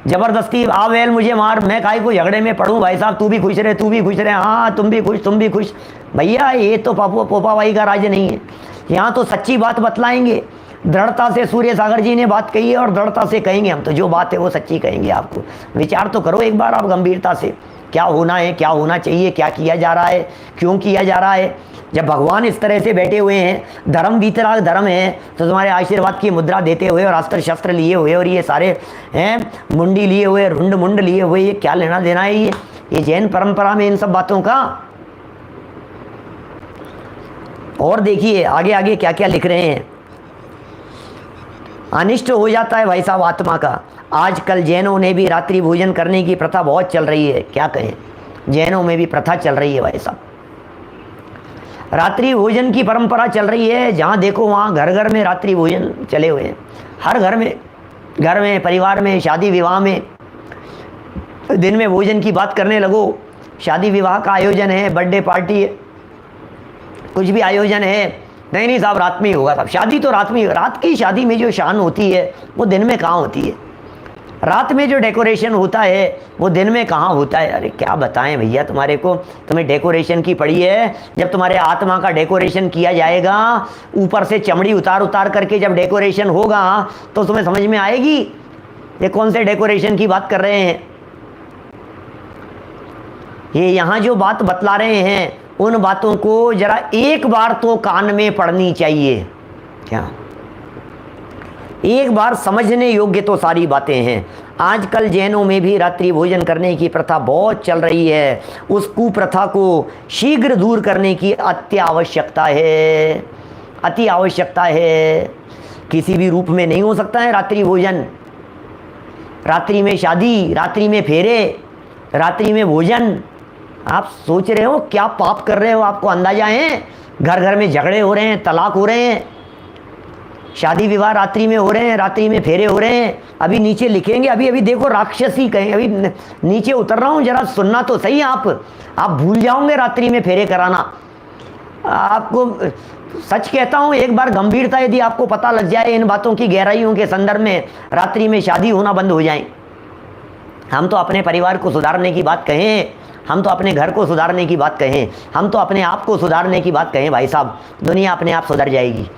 जबरदस्ती आ वेल मुझे मार, मैं काहे को झगड़े में पढ़ूं भाई साहब, तू भी खुश रहे, तू भी खुश रहे, हाँ तुम भी खुश। भैया ये तो पोपा भाई का राज नहीं है, यहाँ तो सच्ची बात बतलाएंगे। दृढ़ता से सूर्य सागर जी ने बात कही है और दृढ़ता से कहेंगे हम, तो जो बात है वो सच्ची कहेंगे आपको। विचार तो करो एक बार आप गंभीरता से, क्या होना है, क्या होना चाहिए, क्या किया जा रहा है, क्यों किया जा रहा है। जब भगवान इस तरह से बैठे हुए हैं, धर्म वीतराग धर्म है, तो तुम्हारे आशीर्वाद की मुद्रा देते हुए और अस्त्र शस्त्र लिए हुए और ये सारे हैं मुंडी लिए हुए, रुंड मुंड लिए हुए, ये क्या लेना देना है ये जैन परंपरा में इन सब बातों का। और देखिए आगे आगे क्या क्या लिख रहे हैं। अनिष्ट हो जाता है भाई साहब आत्मा का। आजकल जैनों ने भी रात्रि भोजन करने की प्रथा बहुत चल रही है, क्या कहें, जैनों में भी प्रथा चल रही है भाई साहब। रात्रि भोजन की परंपरा चल रही है, जहाँ देखो वहाँ घर घर में रात्रि भोजन चले हुए हैं। हर घर में परिवार में शादी विवाह में दिन में भोजन की बात करने लगो। शादी विवाह का आयोजन है, बर्थडे पार्टी है, कुछ भी आयोजन है, नहीं साहब रात में ही होगा साहब, शादी तो रात में ही। रात की शादी में जो शान होती है वो दिन में कहाँ होती है। रात में जो डेकोरेशन होता है वो दिन में कहाँ होता है। अरे क्या बताएं भैया तुम्हारे को, तुम्हें डेकोरेशन की पड़ी है। जब तुम्हारे आत्मा का डेकोरेशन किया जाएगा, ऊपर से चमड़ी उतार उतार करके जब डेकोरेशन होगा तो तुम्हें समझ में आएगी ये कौन से डेकोरेशन की बात कर रहे हैं। ये यहाँ जो बात बतला रहे हैं उन बातों को जरा एक बार तो कान में पड़नी चाहिए। क्या एक बार समझने योग्य तो सारी बातें हैं। आजकल जैनों में भी रात्रि भोजन करने की प्रथा बहुत चल रही है। उस कुप्रथा को शीघ्र दूर करने की अति आवश्यकता है, अति आवश्यकता है। किसी भी रूप में नहीं हो सकता है रात्रि भोजन। रात्रि में शादी, रात्रि में फेरे, रात्रि में भोजन। आप सोच रहे हो क्या पाप कर रहे हो, आपको अंदाजा है। घर घर में झगड़े हो रहे हैं, तलाक हो रहे हैं, शादी विवाह रात्रि में हो रहे हैं, रात्रि में फेरे हो रहे हैं। अभी नीचे लिखेंगे, अभी अभी देखो राक्षसी कहें, अभी नीचे उतर रहा हूँ, जरा सुनना तो सही। आप भूल जाओगे रात्रि में फेरे कराना। आपको सच कहता हूँ, एक बार गंभीरता यदि आपको पता लग जाए इन बातों की गहराइयों के संदर्भ में, रात्रि में शादी होना बंद हो जाए। हम तो अपने परिवार को सुधारने की बात कहें, हम तो अपने घर को सुधारने की बात कहें, हम तो अपने आप को सुधारने की बात कहें। भाई साहब, दुनिया अपने आप सुधर जाएगी।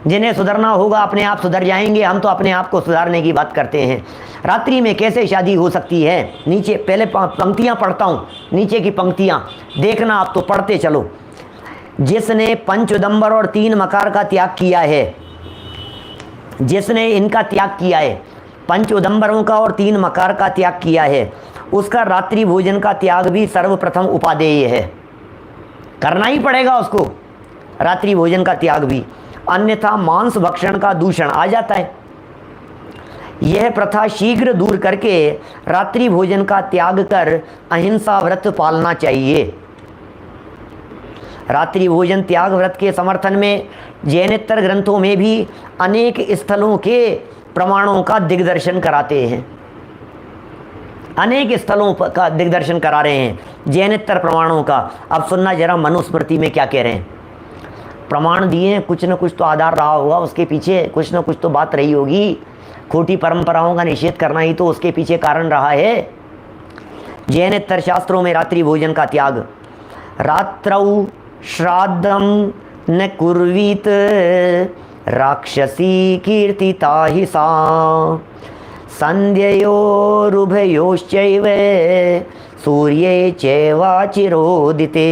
जिन्हें सुधरना होगा अपने आप सुधर जाएंगे। हम तो अपने आप को सुधारने की बात करते हैं। रात्रि में कैसे शादी हो सकती है? नीचे पहले पंक्तियां पढ़ता हूँ, नीचे की पंक्तियां देखना, आप तो पढ़ते चलो। जिसने पंच उदंबर और 3 मकार का त्याग किया है, जिसने इनका त्याग किया है, पंच उदंबरों का और 3 मकार का त्याग किया है, उसका रात्रि भोजन का त्याग भी सर्वप्रथम उपादेय है। करना ही पड़ेगा उसको रात्रि भोजन का त्याग भी, अन्यथा मांस भक्षण का दूषण आ जाता है। यह प्रथा शीघ्र दूर करके रात्रि भोजन का त्याग कर अहिंसा व्रत पालना चाहिए। रात्रि भोजन त्याग व्रत के समर्थन में जैनेतर ग्रंथों में भी अनेक स्थलों के प्रमाणों का दिग्दर्शन कराते हैं। अनेक स्थलों का दिग्दर्शन करा रहे हैं जैनेतर प्रमाणों का। अब सुनना जरा मनुस्मृति में क्या कह रहे हैं। प्रमाण दिए हैं, कुछ न कुछ तो आधार रहा होगा उसके पीछे, कुछ न कुछ तो बात रही होगी। खोटी परंपराओं का निषेध करना ही तो उसके पीछे कारण रहा है। जैनेतर शास्त्रों में रात्रि भोजन का त्याग, रात्रौ श्राद्धम न कुर्वीत राक्षसी कीर्तिता ही सा संध्ययोरुभयोश्चैव सूर्ये चैवाचिरोदिते।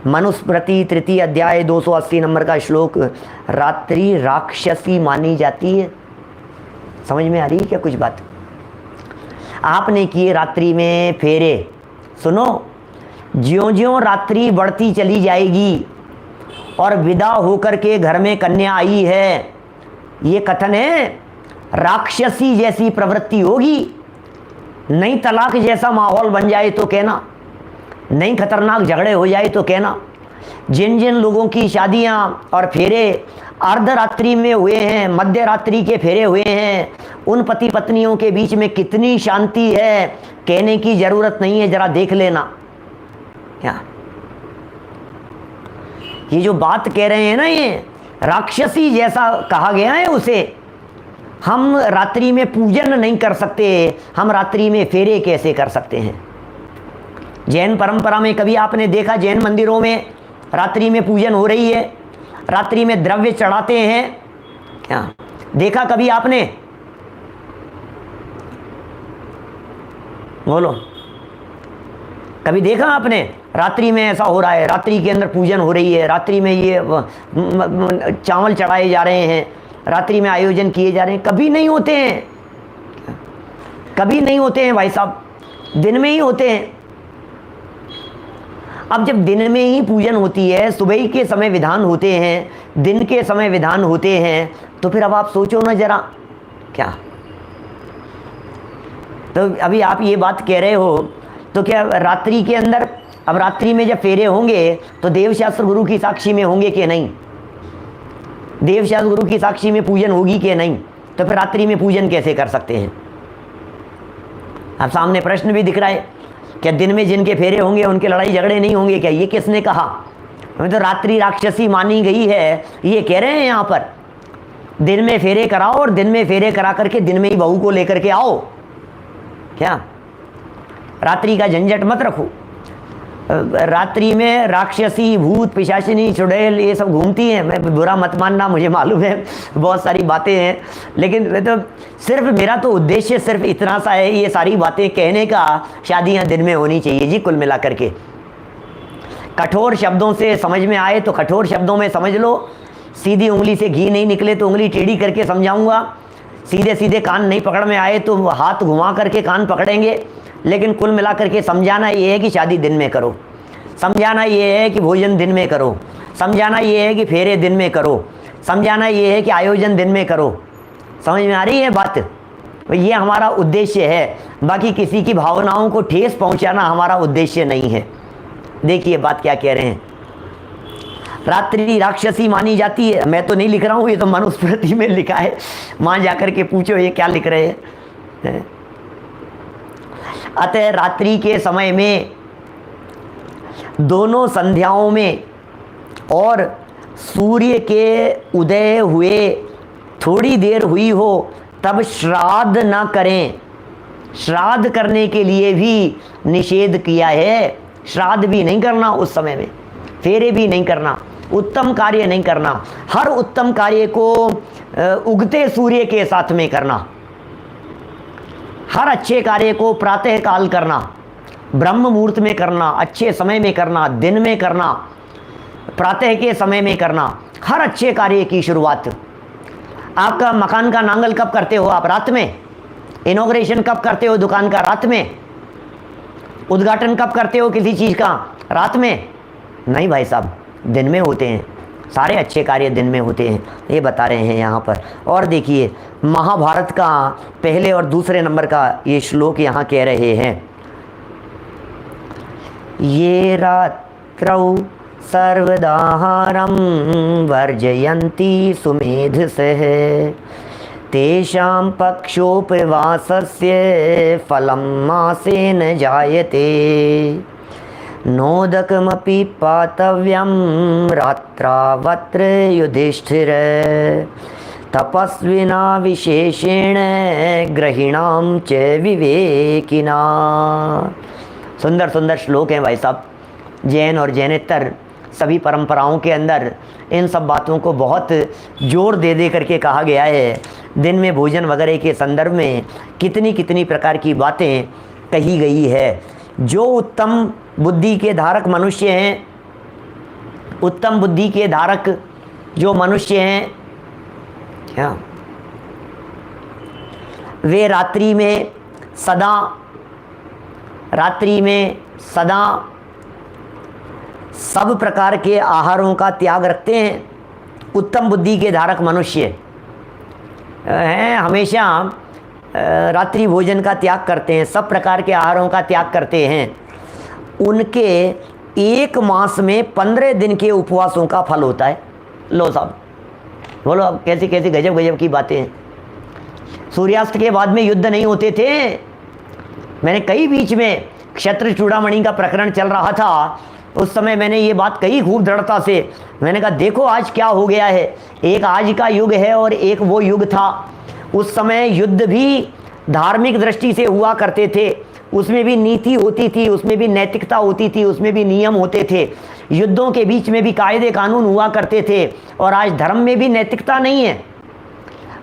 मनुस्मृति 3 अध्याय 280 नंबर का श्लोक। रात्रि राक्षसी मानी जाती है। समझ में आ रही है क्या कुछ बात? आपने किए रात्रि में फेरे। सुनो, ज्यों ज्यों रात्रि बढ़ती चली जाएगी और विदा होकर के घर में कन्या आई है, ये कथन है, राक्षसी जैसी प्रवृत्ति होगी। नहीं तलाक जैसा माहौल बन जाए तो कहना, नहीं खतरनाक झगड़े हो जाए तो कहना। जिन जिन लोगों की शादियां और फेरे अर्धरात्रि में हुए हैं, मध्य रात्रि के फेरे हुए हैं, उन पति पत्नियों के बीच में कितनी शांति है, कहने की जरूरत नहीं है, जरा देख लेना। क्या ये जो बात कह रहे हैं ना, ये राक्षसी जैसा कहा गया है उसे। हम रात्रि में पूजन नहीं कर सकते, हम रात्रि में फेरे कैसे कर सकते हैं? जैन परंपरा में कभी आपने देखा जैन मंदिरों में रात्रि में पूजन हो रही है, रात्रि में द्रव्य चढ़ाते हैं? क्या देखा कभी आपने? बोलो, कभी देखा आपने? रात्रि में ऐसा हो रहा है, रात्रि के अंदर पूजन हो रही है, रात्रि में ये चावल चढ़ाए जा रहे हैं, रात्रि में आयोजन किए जा रहे हैं। कभी नहीं होते हैं, कभी नहीं होते हैं भाई साहब, दिन में ही होते हैं। अब जब दिन में ही पूजन होती है, सुबह के समय विधान होते हैं, दिन के समय विधान होते हैं, तो फिर अब आप सोचो ना जरा। क्या तो अभी आप ये बात कह रहे हो, तो क्या रात्रि के अंदर, अब रात्रि में जब फेरे होंगे तो देवशास्त्र गुरु की साक्षी में होंगे कि नहीं? देवशास्त्र गुरु की साक्षी में पूजन होगी कि नहीं? तो फिर रात्रि में पूजन कैसे कर सकते हैं? अब सामने प्रश्न भी दिख रहा है, क्या दिन में जिनके फेरे होंगे उनके लड़ाई झगड़े नहीं होंगे क्या? ये किसने कहा? हमें तो रात्रि राक्षसी मानी गई है, ये कह रहे हैं यहाँ पर। दिन में फेरे कराओ और दिन में फेरे करा करके दिन में ही बहू को लेकर के आओ। क्या रात्रि का झंझट मत रखो। रात्रि में राक्षसी, भूत, पिशाचिनी, चुड़ैल ये सब घूमती हैं। मैं बुरा मत मानना, मुझे मालूम है बहुत सारी बातें हैं, लेकिन तो सिर्फ मेरा तो उद्देश्य सिर्फ इतना सा है, ये सारी बातें कहने का, शादियां दिन में होनी चाहिए जी। कुल मिला करके कठोर शब्दों से समझ में आए तो कठोर शब्दों में समझ लो, सीधी उंगली से घी नहीं निकले तो उंगली टेढ़ी करके समझाऊंगा, सीधे सीधे कान नहीं पकड़ में आए तो हाथ घुमा करके कान पकड़ेंगे। लेकिन कुल मिला करके समझाना ये है कि शादी दिन में करो, समझाना ये है कि भोजन दिन में करो, समझाना ये है कि फेरे दिन में करो, समझाना ये है कि आयोजन दिन में करो। समझ में आ रही है बात? ये हमारा उद्देश्य है, बाकी किसी की भावनाओं को ठेस पहुंचाना हमारा उद्देश्य नहीं है। देखिए बात क्या कह रहे हैं। रात्रि राक्षसी मानी जाती है, मैं तो नहीं लिख रहा हूँ, ये तो मनुस्मृति में लिखा है, वहां जाकर के पूछो ये क्या लिख रहे हैं। अतः रात्रि के समय में दोनों संध्याओं में और सूर्य के उदय हुए थोड़ी देर हुई हो तब श्राद्ध न करें। श्राद्ध करने के लिए भी निषेध किया है। श्राद्ध भी नहीं करना उस समय में, फेरे भी नहीं करना, उत्तम कार्य नहीं करना। हर उत्तम कार्य को उगते सूर्य के साथ में करना, हर अच्छे कार्य को प्रातः काल करना, ब्रह्म मुहूर्त में करना, अच्छे समय में करना, दिन में करना, प्रातः के समय में करना। हर अच्छे कार्य की शुरुआत। आपका मकान का नांगल कब करते हो आप? रात में। इनॉग्रेशन कब करते हो दुकान का? रात में। उद्घाटन कब करते हो किसी चीज़ का? रात में नहीं भाई साहब, दिन में होते हैं। सारे अच्छे कार्य दिन में होते हैं, ये बता रहे हैं यहाँ पर। और देखिए महाभारत का पहले और दूसरे नंबर का ये श्लोक यहाँ कह रहे हैं। ये रात्रौ सर्वदाहारं वर्जयन्ति सुमेधसः तेषां पक्षोपवासस्य फलं मासेन जायते नोदकमपि पातव्यं रात्रावत्र युधिष्ठिर तपस्विना विशेषेण ग्रहिणां च विवेकिना। सुंदर सुंदर श्लोक हैं भाई साहब। जैन और जैनेतर सभी परंपराओं के अंदर इन सब बातों को बहुत जोर दे करके कहा गया है। दिन में भोजन वगैरह के संदर्भ में कितनी कितनी प्रकार की बातें कही गई है। जो उत्तम बुद्धि के धारक मनुष्य हैं, उत्तम बुद्धि के धारक जो मनुष्य हैं, क्या वे रात्रि में सदा सब प्रकार के आहारों का त्याग रखते हैं। उत्तम बुद्धि के धारक मनुष्य हैं, हमेशा रात्रि भोजन का त्याग करते हैं, सब प्रकार के आहारों का त्याग करते हैं। उनके एक मास में 15 दिन के उपवासों का फल होता है। लो साहब, बोलो अब कैसी कैसी गजब गजब की बातें हैं। सूर्यास्त के बाद में युद्ध नहीं होते थे। मैंने कई बीच में क्षत्र चूड़ामणि का प्रकरण चल रहा था, उस समय मैंने ये बात कही खूब दृढ़ता से। मैंने कहा देखो आज क्या हो गया है, एक आज का युग है और एक वो युग था। उस समय युद्ध भी धार्मिक दृष्टि से हुआ करते थे, उसमें भी नीति होती थी, उसमें भी नैतिकता होती थी, उसमें भी नियम होते थे। युद्धों के बीच में भी कायदे कानून हुआ करते थे। और आज धर्म में भी नैतिकता नहीं है,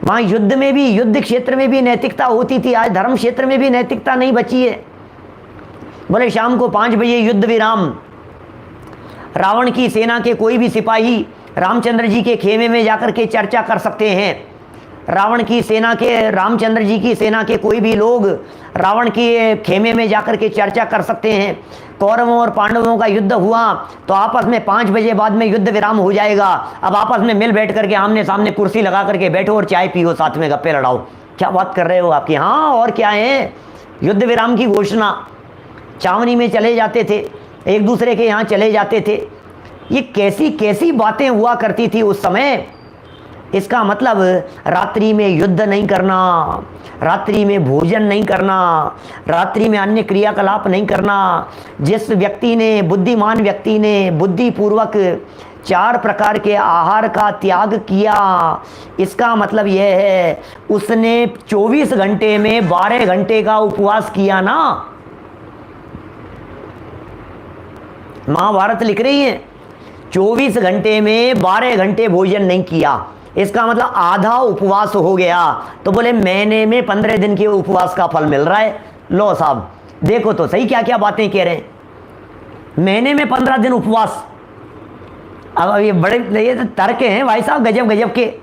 वहाँ युद्ध में भी, युद्ध क्षेत्र में भी नैतिकता होती थी। आज धर्म क्षेत्र में भी नैतिकता नहीं बची है। बोले शाम को 5 बजे युद्ध विराम। रावण की सेना के कोई भी सिपाही रामचंद्र जी के खेमे में जाकर के चर्चा कर सकते हैं। रावण की सेना के, रामचंद्र जी की सेना के कोई भी लोग रावण के खेमे में जाकर के चर्चा कर सकते हैं। कौरवों और पांडवों का युद्ध हुआ तो आपस में 5 बजे बाद में युद्ध विराम हो जाएगा। अब आपस में मिल बैठ करके आमने सामने कुर्सी लगा करके बैठो और चाय पियो, साथ में गप्पे लड़ाओ। क्या बात कर रहे हो आपकी? हाँ और क्या है, युद्ध विराम की घोषणा। छावनी में चले जाते थे, एक दूसरे के यहाँ चले जाते थे। ये कैसी कैसी बातें हुआ करती थी उस समय। इसका मतलब रात्रि में युद्ध नहीं करना, रात्रि में भोजन नहीं करना, रात्रि में अन्य क्रियाकलाप नहीं करना। जिस व्यक्ति ने, बुद्धिमान व्यक्ति ने बुद्धिपूर्वक 4 प्रकार के आहार का त्याग किया, इसका मतलब यह है उसने 24 घंटे में 12 घंटे का उपवास किया ना। महाभारत लिख रही है 24 घंटे में 12 घंटे भोजन नहीं किया, इसका मतलब आधा उपवास हो गया। तो बोले महीने में 15 दिन के उपवास का फल मिल रहा है। लो साहब देखो तो सही क्या क्या बातें कह रहे हैं। महीने में 15 दिन उपवास। अब ये बड़े ये तो तर्क हैं भाई साहब, गजब गजब के।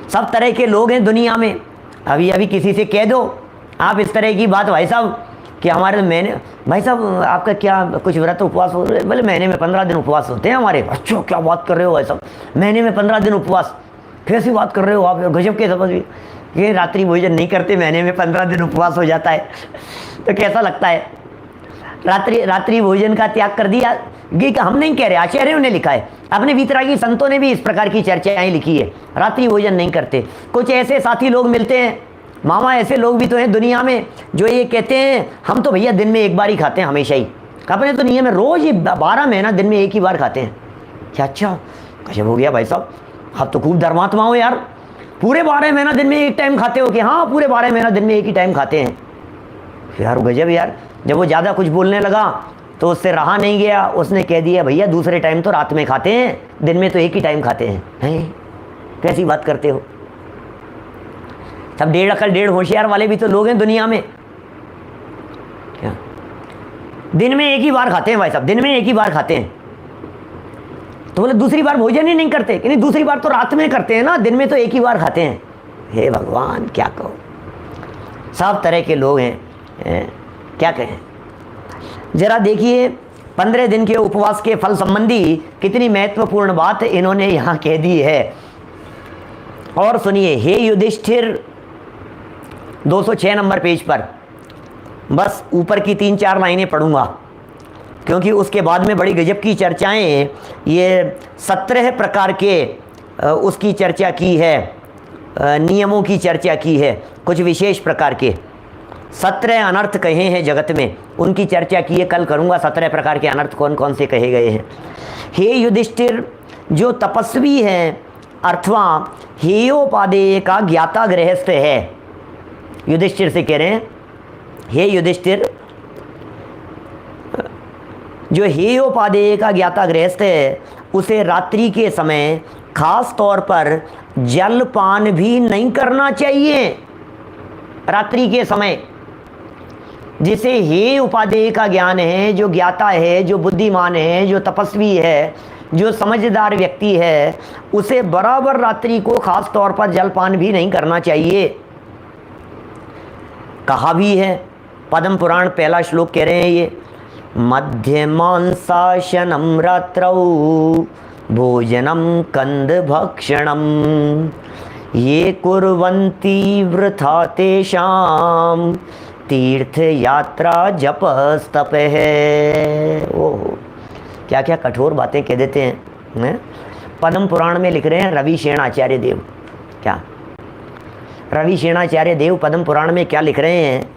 सब तरह के लोग हैं दुनिया में। अभी किसी से कह दो आप इस तरह की बात भाई साहब कि हमारे महीने, भाई साहब आपका क्या कुछ व्रत उपवास हो रहे? बोले महीने में 15 दिन उपवास होते हैं हमारे। अच्छा क्या बात कर रहे हो भाई साहब, महीने में 15 दिन उपवास, कैसी बात कर रहे हो आप, गजब के समझ भी। ये रात्रि भोजन नहीं करते, महीने में 15 दिन उपवास हो जाता है तो कैसा लगता है? रात्रि भोजन का त्याग कर दिया। ये हम नहीं कह रहे, आचार्यों ने लिखा है, अपने वीतरागी संतों ने भी इस प्रकार की चर्चाएं लिखी है, रात्रि भोजन नहीं करते। कुछ ऐसे साथी लोग मिलते हैं मामा, ऐसे लोग भी तो हैं दुनिया में जो ये कहते हैं हम तो भैया दिन में एक बार ही खाते हैं हमेशा ही। अपने तो नियम है रोज ही 12 महीना दिन में एक ही बार खाते हैं। क्या अच्छा गजब हो गया भाई साहब, आप तो खूब धर्मात्मा हो यार, पूरे 12 महीना दिन में एक टाइम खाते हो? कि हाँ पूरे 12 महीना दिन में एक ही टाइम खाते हैं। यार गजब यार। जब वो ज़्यादा कुछ बोलने लगा तो उससे रहा नहीं गया, उसने कह दिया भैया दूसरे टाइम तो रात में खाते हैं, दिन में तो एक ही टाइम खाते हैं। कैसी बात करते हो? सब 1.5 अकल 1.5 होशियार वाले भी तो लोग हैं दुनिया में। क्या दिन में एक ही बार खाते हैं भाई साहब, दिन में एक ही बार खाते हैं? तो बोले दूसरी बार भोजन ही नहीं करते? कि नहीं दूसरी बार तो रात में करते हैं ना, दिन में तो एक ही बार खाते हैं। हे भगवान क्या कहो, सब तरह के लोग हैं, क्या कहें। जरा देखिए 15 दिन के उपवास के फल संबंधी कितनी महत्वपूर्ण बात इन्होंने यहाँ कह दी है। और सुनिए, हे युधिष्ठिर, 206 नंबर पेज पर, बस ऊपर की 3-4 लाइनें पढ़ूंगा क्योंकि उसके बाद में बड़ी गजब की चर्चाएं, ये 17 प्रकार के उसकी चर्चा की है, नियमों की चर्चा की है, कुछ विशेष प्रकार के 17 अनर्थ कहे हैं जगत में, उनकी चर्चा की है, कल करूंगा। 17 प्रकार के अनर्थ कौन कौन से कहे गए हैं। हे युधिष्ठिर, जो तपस्वी हैं अथवा हेयोपादेय का ज्ञाता गृहस्थ है, युधिष्ठिर से कह रहे हैं हे युधिष्ठिर, जो हेयोपादेय का ज्ञाता गृहस्थ है उसे रात्रि के समय खास तौर पर जलपान भी नहीं करना चाहिए। रात्रि के समय जिसे हे उपादेय का ज्ञान है, जो ज्ञाता है, जो बुद्धिमान है, जो तपस्वी है, जो समझदार व्यक्ति है, उसे बराबर रात्रि को खास तौर पर जलपान भी नहीं करना चाहिए। कहा भी है, पद्म पुराण पहला श्लोक कह रहे हैं ये, मध्यमांसाशनम रात्रौ भोजनम कंद भक्षणम ये कुर्वन्ति वृथा तेषाम तीर्थ यात्रा जप स्तप है। ओहो क्या क्या कठोर बातें कह देते हैं। पद्म पुराण में लिख रहे हैं रवि सेनाचार्य देव। क्या रवि सेनाचार्य देव पद्म पुराण में क्या लिख रहे हैं?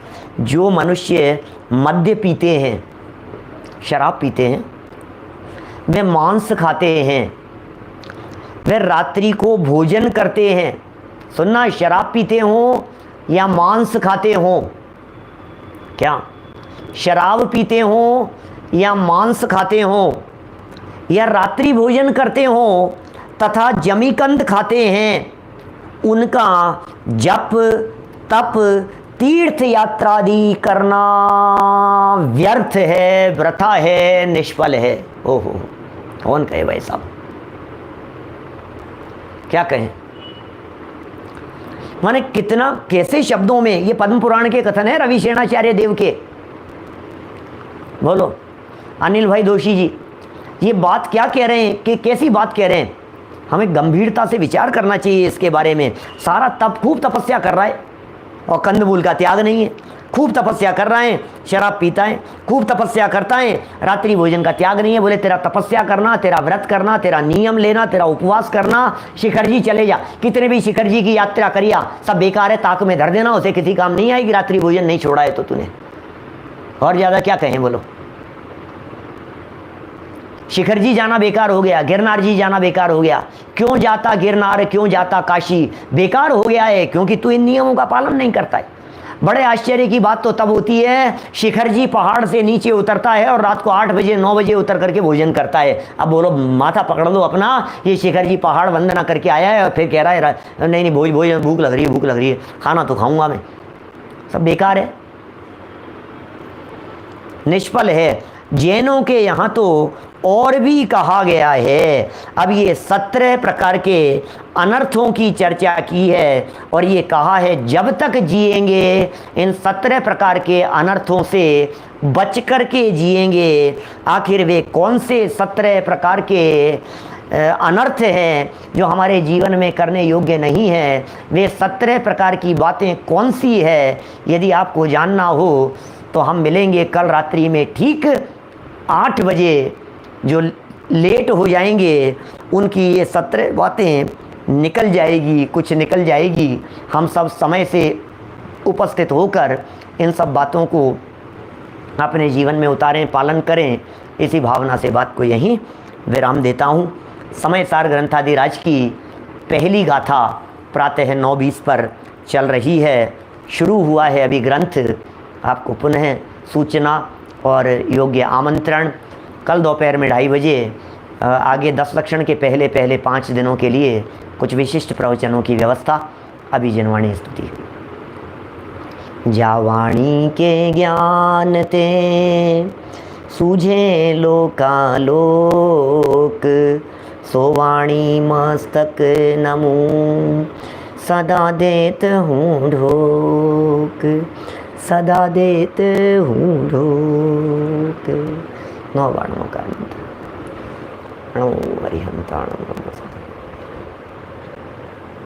जो मनुष्य मद्य पीते हैं, शराब पीते हैं, वे मांस खाते हैं, वे रात्रि को भोजन करते हैं। सुनना, शराब पीते हो या मांस खाते हो, क्या शराब पीते हो या मांस खाते हो या रात्रि भोजन करते हो तथा जमीकंद खाते हैं, उनका जप तप तीर्थ यात्रादि करना व्यर्थ है, वृथा है, निष्फल है। ओहो कौन कहे भाई साहब, क्या कहें। माने कितना कैसे शब्दों में, ये पद्म पुराण के कथन है रवि सेनाचार्य देव के। बोलो अनिल भाई दोषी जी, ये बात क्या कह रहे हैं, कि कैसी बात कह रहे हैं? हमें गंभीरता से विचार करना चाहिए इसके बारे में। सारा तप, खूब तपस्या कर रहा है और कंदमूल का त्याग नहीं है, खूब तपस्या कर रहा है, शराब पीता है, खूब तपस्या करता है, रात्रि भोजन का त्याग नहीं है। बोले तेरा तपस्या करना, तेरा व्रत करना, तेरा नियम लेना, तेरा उपवास करना, शिखर जी चले जा, कितने भी शिखर जी की यात्रा करिया, सब बेकार है, ताक में धर देना, उसे किसी काम नहीं आएगी। रात्रि भोजन नहीं छोड़ा है तो तूने, और ज़्यादा क्या कहें बोलो। शिखर जी जाना बेकार हो गया, गिरनार जी जाना बेकार हो गया। क्यों जाता गिरनार, क्यों जाता काशी? बेकार हो गया है क्योंकि तू इन नियमों का पालन नहीं करता है। बड़े आश्चर्य की बात तो तब होती है, शिखर जी पहाड़ से नीचे उतरता है और रात को 8 बजे 9 बजे उतर करके भोजन करता है। अब बोलो माथा पकड़ लो अपना, ये शिखर जी पहाड़ वंदना करके आया है और फिर कह रहा है नहीं नहीं भोजन भूख लग रही है, भूख लग रही है, खाना तो खाऊंगा मैं। सब बेकार है, निष्फल है। जैनों के यहाँ तो और भी कहा गया है। अब ये 17 प्रकार के अनर्थों की चर्चा की है और ये कहा है जब तक जिएंगे इन 17 प्रकार के अनर्थों से बच कर के जिएंगे। आखिर वे कौन से 17 प्रकार के अनर्थ हैं जो हमारे जीवन में करने योग्य नहीं है? वे 17 प्रकार की बातें कौन सी है? यदि आपको जानना हो तो हम मिलेंगे कल रात्रि में ठीक 8 बजे। जो लेट हो जाएंगे उनकी ये 17 बातें निकल जाएगी, कुछ निकल जाएगी। हम सब समय से उपस्थित होकर इन सब बातों को अपने जीवन में उतारें, पालन करें। इसी भावना से बात को यहीं विराम देता हूँ। समय सार ग्रंथादिराज की पहली गाथा प्रातः 9:20 पर चल रही है। शुरू हुआ है अभी ग्रंथ। आपको पुनः सूचना और योग्य आमंत्रण कल दोपहर में 2:30 बजे। आगे 10 लक्षण के पहले 5 दिनों के लिए कुछ विशिष्ट प्रवचनों की व्यवस्था। अभी जनवाणी स्तुति। जावाणी के ज्ञान ते सूझे लोकालोक, सोवाणी मस्तक नमू सदा देत हूँ ढोक, सदा देत हूँ ढोक। 9 बाणों का हरिहंताणं